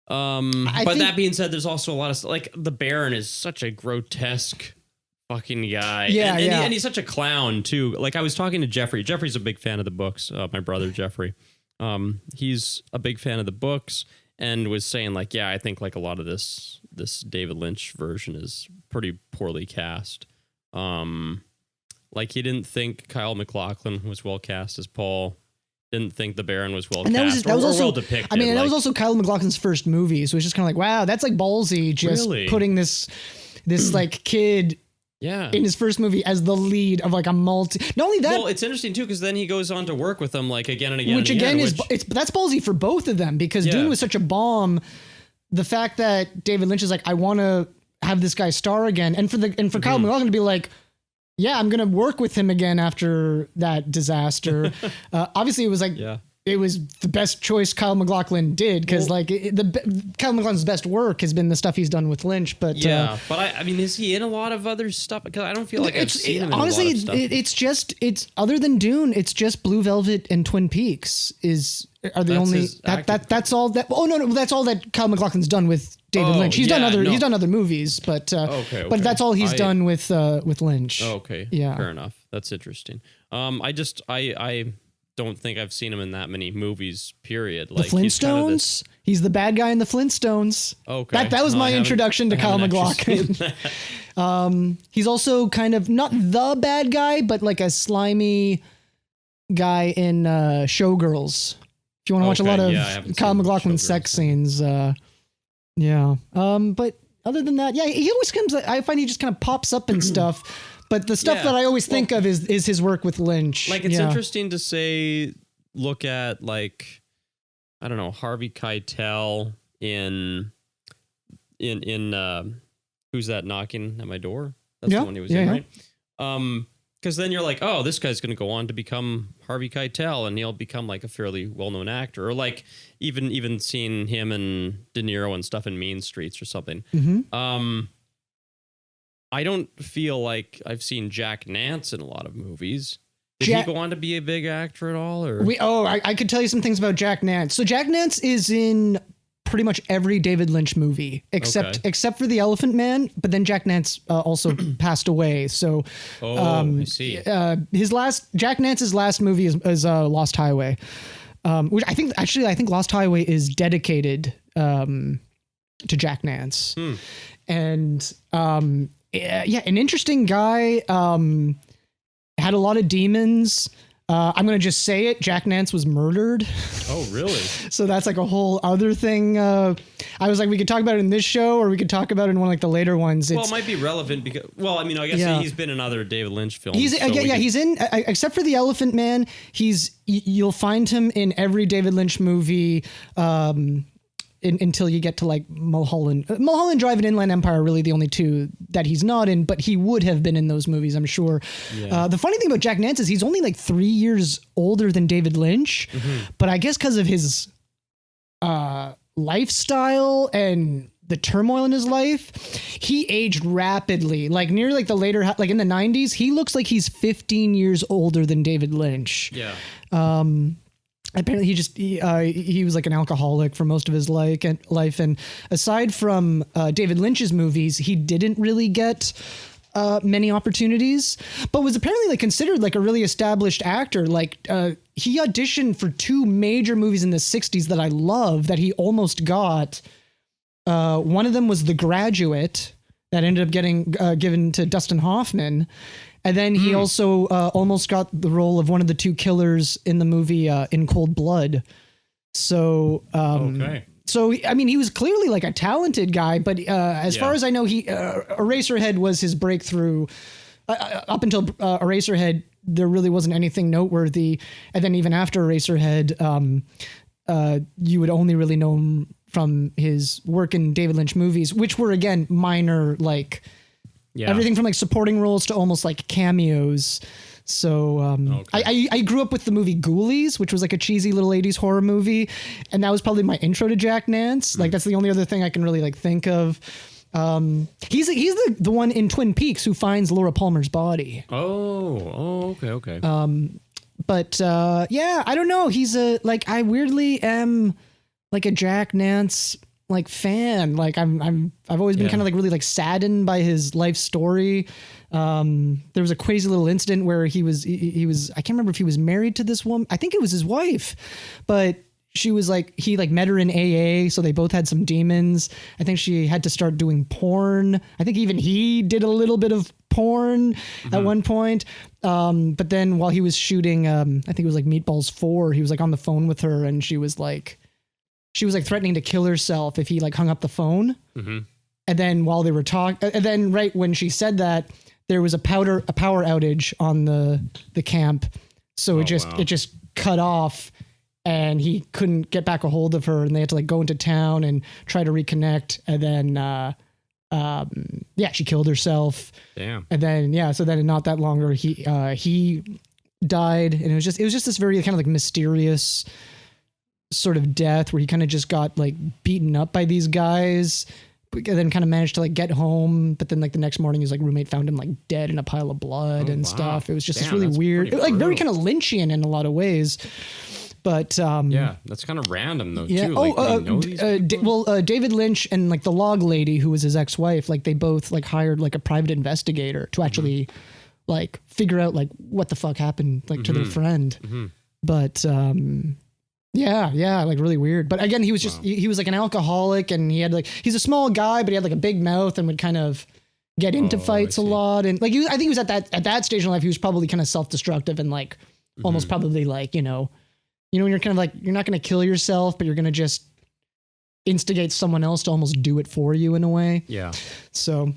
But that being said, there's also a lot of like the Baron is such a grotesque fucking guy. And he's such a clown too. Like I was talking to Jeffrey. Jeffrey's a big fan of the books. My brother Jeffrey. He's a big fan of the books and was saying like, I think like a lot of this David Lynch version is pretty poorly cast. Like he didn't think Kyle MacLachlan was well cast as Paul. Didn't think the Baron was well cast or well depicted. I mean, that was also Kyle MacLachlan's first movie, so it's just kind of like, wow, that's like ballsy, just putting this like kid in his first movie as the lead of like a multi. Not only that, well, it's interesting too because then he goes on to work with them like again and again, which that's ballsy for both of them because Dune was such a bomb. The fact that David Lynch is like, I want to have this guy star again, and for Kyle MacLachlan to be like, I'm going to work with him again after that disaster. Obviously, it was like, it was the best choice Kyle MacLachlan did, because Kyle MacLachlan's best work has been the stuff he's done with Lynch. But but I mean, is he in a lot of other stuff? Because I don't feel like I've seen him in honestly, a lot of stuff. it's other than Dune, it's just Blue Velvet and Twin Peaks that's all that. Oh no, that's all that Kyle MacLachlan's done with David Lynch. He's done other movies, but but that's all he's done with Lynch. Okay, yeah, fair enough. That's interesting. I don't think I've seen him in that many movies. Period. Like the Flintstones. He's the bad guy in the Flintstones. Okay, that was my introduction to Kyle MacLachlan. He's also kind of not the bad guy, but like a slimy guy in Showgirls. If you want to watch a lot of Kyle MacLachlan sex scenes, yeah. But other than that, he always comes. I find he just kind of pops up and stuff. But the stuff that I always think of is his work with Lynch. Like, it's interesting to look at, like, I don't know, Harvey Keitel in Who's That Knocking at My Door? That's the one he was in, right? Because then you're like, oh, this guy's going to go on to become Harvey Keitel, and he'll become like a fairly well-known actor. Or like even seeing him and De Niro and stuff in Mean Streets or something. Mm-hmm. I don't feel like I've seen Jack Nance in a lot of movies. Did he go on to be a big actor at all? Or I could tell you some things about Jack Nance. So Jack Nance is in pretty much every David Lynch movie except for The Elephant Man. But then Jack Nance also passed away. So I see. Jack Nance's last movie is Lost Highway, which I think Lost Highway is dedicated to Jack Nance, and an interesting guy. Had a lot of demons. I'm going to just say it. Jack Nance was murdered. Oh, really? So that's like a whole other thing. I was like, we could talk about it in this show, or we could talk about it in one of like the later ones. Well, it might be relevant because, I guess he's been in other David Lynch films. He's in, except for The Elephant Man, you'll find him in every David Lynch movie, until you get to like Mulholland Drive and Inland Empire are really the only two that he's not in, but he would have been in those movies, I'm sure. Yeah. The funny thing about Jack Nance is he's only like 3 years older than David Lynch, but I guess because of his lifestyle and the turmoil in his life, he aged rapidly. Like near like the later, like in the 90s, he looks like he's 15 years older than David Lynch. Yeah. Apparently he was like an alcoholic for most of his life, and aside from David Lynch's movies, he didn't really get many opportunities, but was apparently like considered like a really established actor. Like he auditioned for 2 major movies in the 60s that I love that he almost got. One of them was The Graduate, that ended up getting given to Dustin Hoffman. And then he also almost got the role of one of the 2 killers in the movie In Cold Blood. So, So, I mean, he was clearly like a talented guy, but as far as I know, Eraserhead was his breakthrough. Up until Eraserhead, there really wasn't anything noteworthy. And then even after Eraserhead, you would only really know him from his work in David Lynch movies, which were, again, minor, like... Yeah. Everything from like supporting roles to almost like cameos. So I grew up with the movie Ghoulies, which was like a cheesy little 80s horror movie. And that was probably my intro to Jack Nance. Like that's the only other thing I can really like think of. He's the one in Twin Peaks who finds Laura Palmer's body. Okay. But I don't know. He's I weirdly am like a Jack Nance like fan. Like I've always been kind of like really like saddened by his life story. There was a crazy little incident where he was I can't remember if he was married to this woman. I think it was his wife, but she was like, he like met her in AA. So they both had some demons. I think she had to start doing porn. I think even he did a little bit of porn at one point. But then while he was shooting, I think it was like Meatballs 4, he was like on the phone with her and she was like threatening to kill herself if he like hung up the phone. And then while they were talking, and then right when she said that, there was a power outage on the camp. So it just cut off and he couldn't get back a hold of her and they had to like go into town and try to reconnect. And then, she killed herself. Damn. And then, so then not that longer, he died. And it was just this very kind of like mysterious sort of death where he kind of just got like beaten up by these guys, and then kind of managed to like get home. But then like the next morning, his like roommate found him like dead in a pile of blood and stuff. It was just this really weird, like very kind of Lynchian in a lot of ways. But yeah, that's kind of random though too. Like, David Lynch and like the log lady who was his ex-wife, like they both like hired like a private investigator to actually like figure out like what the fuck happened like to their friend. But yeah, like really weird. But again, he was just he was like an alcoholic, and he had like he's a small guy, but he had like a big mouth and would kind of get into fights a lot. And like I think he was at that stage in life, he was probably kind of self-destructive and like almost probably like you know when you're kind of like you're not going to kill yourself, but you're going to just instigate someone else to almost do it for you in a way. Yeah. So,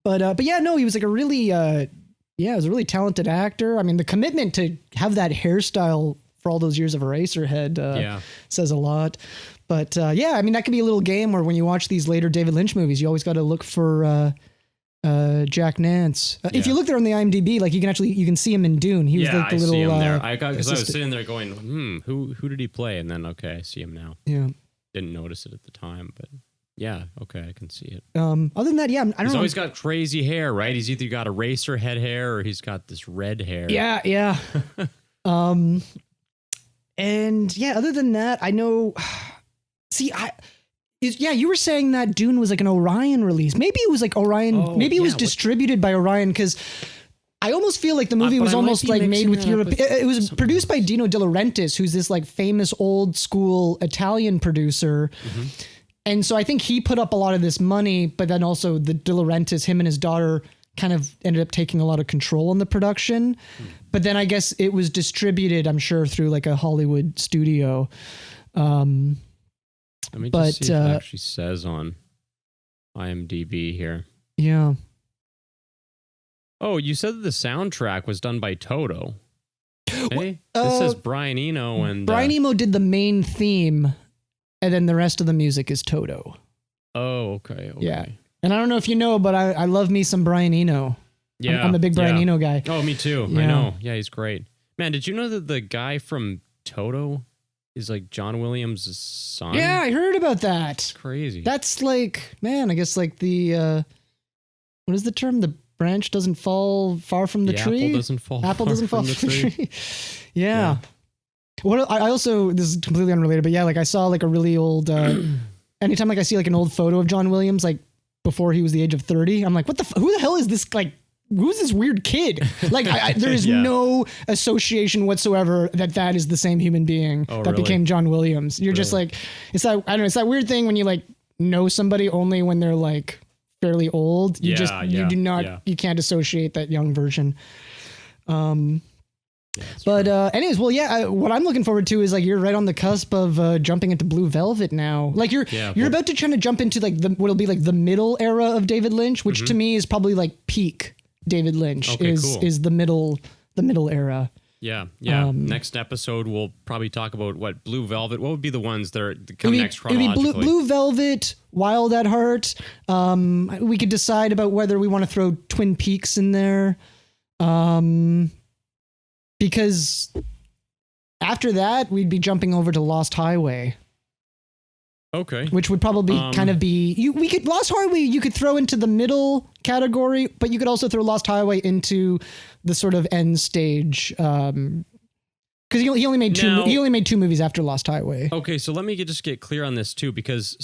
but yeah, no, he was like a really he was a really talented actor. I mean, the commitment to have that hairstyle for all those years of Eraserhead says a lot. But yeah, I mean, that could be a little game where when you watch these later David Lynch movies, you always got to look for Jack Nance. If you look there on the IMDb, like you can see him in Dune. He was like the little. See him there. Because I was sitting there going, who did he play? And then I see him now. Yeah. Didn't notice it at the time, but yeah, okay, I can see it. Other than that, yeah, I don't know. He's always got crazy hair, right? He's either got Eraserhead hair or he's got this red hair. Yeah. And yeah, other than that, I know. See, you were saying that Dune was like an Orion release. Maybe it was like Orion. Maybe it was distributed by Orion, because I almost feel like the movie was almost like made with Europe. It was produced by Dino De Laurentiis, who's this like famous old school Italian producer. And so I think he put up a lot of this money, but then also the De Laurentiis, him and his daughter, kind of ended up taking a lot of control on the production. But then I guess it was distributed, I'm sure, through like a Hollywood studio. Let me just see if it actually says on IMDb here. Yeah. Oh, you said that the soundtrack was done by Toto. Hey, this says Brian Eno and Brian Eno did the main theme, and then the rest of the music is Toto. Oh, okay. Yeah. And I don't know if you know, but I love me some Brian Eno. Yeah. I'm a big Brian Eno guy. Oh, me too. Yeah. I know. Yeah, he's great. Man, did you know that the guy from Toto is like John Williams' son? Yeah, I heard about that. It's crazy. That's like, man, I guess like the, what is the term? The branch doesn't fall far from the tree. Apple doesn't fall from the tree. Yeah. What I also, this is completely unrelated, but yeah, like I saw like a really old, anytime like I see like an old photo of John Williams, like before he was the age of 30, I'm like, who the hell is this? Like, who's this weird kid? Like there is no association whatsoever that is the same human being that became John Williams. You're just like, it's that, I don't know. It's that weird thing when you like know somebody only when they're like fairly old. You you do not, you can't associate that young version. Anyways, well, what I'm looking forward to is like, you're right on the cusp of jumping into Blue Velvet now. Like you're about to try to jump into like what'll be like the middle era of David Lynch, which to me is probably like peak David Lynch is the middle era. Yeah. Next episode, we'll probably talk about what Blue Velvet. What would be the ones that come next chronologically? It'd be Blue Velvet, Wild at Heart. We could decide about whether we want to throw Twin Peaks in there. Because after that, we'd be jumping over to Lost Highway. Okay. Which would probably kind of be Lost Highway you could throw into the middle category, but you could also throw Lost Highway into the sort of end stage. Because he only made two movies after Lost Highway. Okay, so let me just get clear on this too, because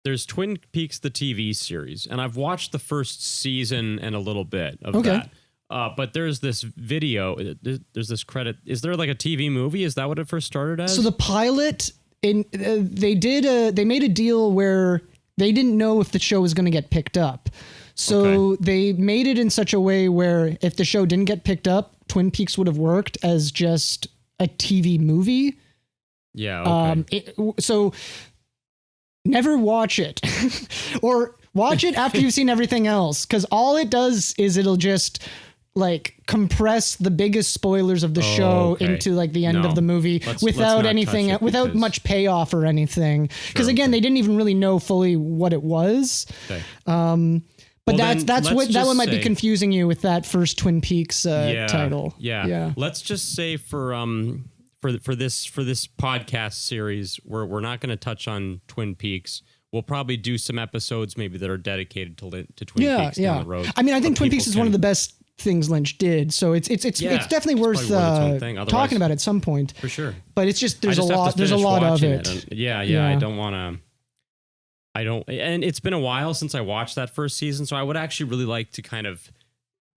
there's Twin Peaks the TV series, and I've watched the first season and a little bit of that. But there's this video. There's this credit. Is there like a TV movie? Is that what it first started as? So the pilot. They made a deal where they didn't know if the show was going to get picked up. So they made it in such a way where if the show didn't get picked up, Twin Peaks would have worked as just a TV movie. Yeah. Okay. So never watch it or watch it after you've seen everything else. 'Cause all it does is it'll just like compress the biggest spoilers of the show into like the end of the movie without anything, without much payoff or anything. Because again, they didn't even really know fully what it was. Okay. But that one might be confusing you with that first Twin Peaks title. Yeah. Let's just say for for this podcast series, we're not going to touch on Twin Peaks. We'll probably do some episodes maybe that are dedicated to Twin Peaks down the road. I mean, I think Twin Peaks is one of the best things Lynch did, so it's definitely worth talking about at some point for sure. But it's just there's a lot of it. I don't want to. And it's been a while since I watched that first season, so I would actually really like to kind of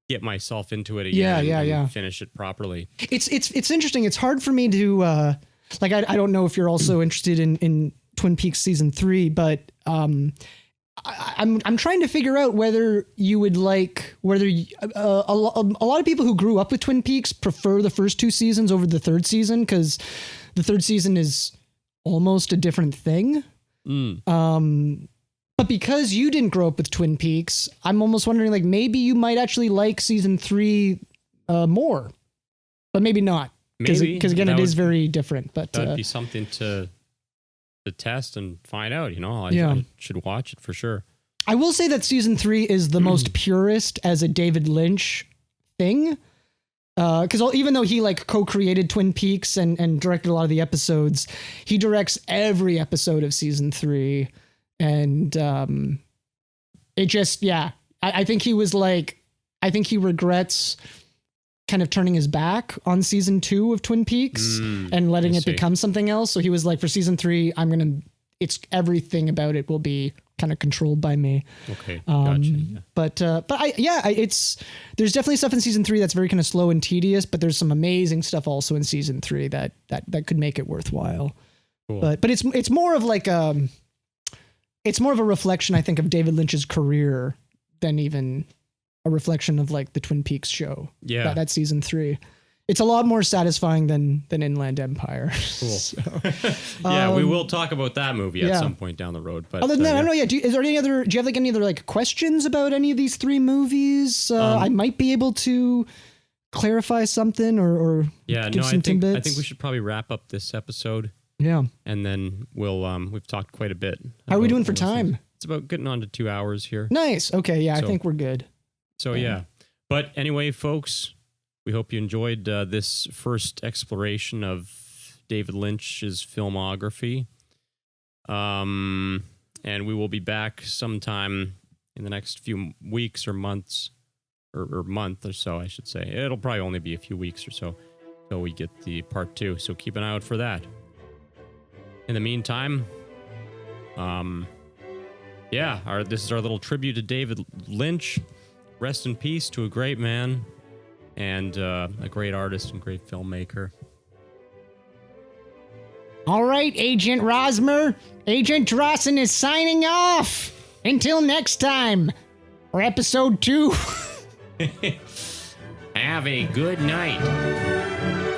get myself into it again and finish it properly. It's interesting. It's hard for me to like. I don't know if you're also interested in Twin Peaks season 3, but I'm trying to figure out whether you would like a lot of people who grew up with Twin Peaks prefer the first 2 seasons over the third season, because the third season is almost a different thing. But because you didn't grow up with Twin Peaks, I'm almost wondering, like, maybe you might actually like season 3 more, but maybe not. Because again, it is very different. But that'd be something to test and find out. I should watch it for sure. I will say that season 3 is the most purist as a David Lynch thing. Because even though he like co-created Twin Peaks and directed a lot of the episodes, he directs every episode of season 3. And it just, I think he was like, I think he regrets kind of turning his back on season 2 of Twin Peaks and letting it become something else. So he was like, for season 3, it's everything about it will be kind of controlled by me. Okay. Gotcha. But there's definitely stuff in season 3 that's very kind of slow and tedious, but there's some amazing stuff also in season 3 that could make it worthwhile. Cool. But it's more of like it's more of a reflection, I think, of David Lynch's career than even a reflection of like the Twin Peaks show. Yeah. That season 3. It's a lot more satisfying than Inland Empire. Cool. So, we will talk about that movie at some point down the road. But other than that, I don't know. Do you have like any other like questions about any of these 3 movies? I might be able to clarify something or give some tidbits. I think we should probably wrap up this episode. Yeah. And then we've talked quite a bit. How are we doing for time? It's about getting on to 2 hours here. Nice. Okay. Yeah, I think we're good. So but anyway, folks, we hope you enjoyed this first exploration of David Lynch's filmography. And we will be back sometime in the next few weeks or months, or month or so, I should say. It'll probably only be a few weeks or so till we get the part 2. So keep an eye out for that. In the meantime, this is our little tribute to David Lynch. Rest in peace to a great man and a great artist and great filmmaker. All right, Agent Rosmer. Agent Drossen is signing off. Until next time, for episode 2. Have a good night.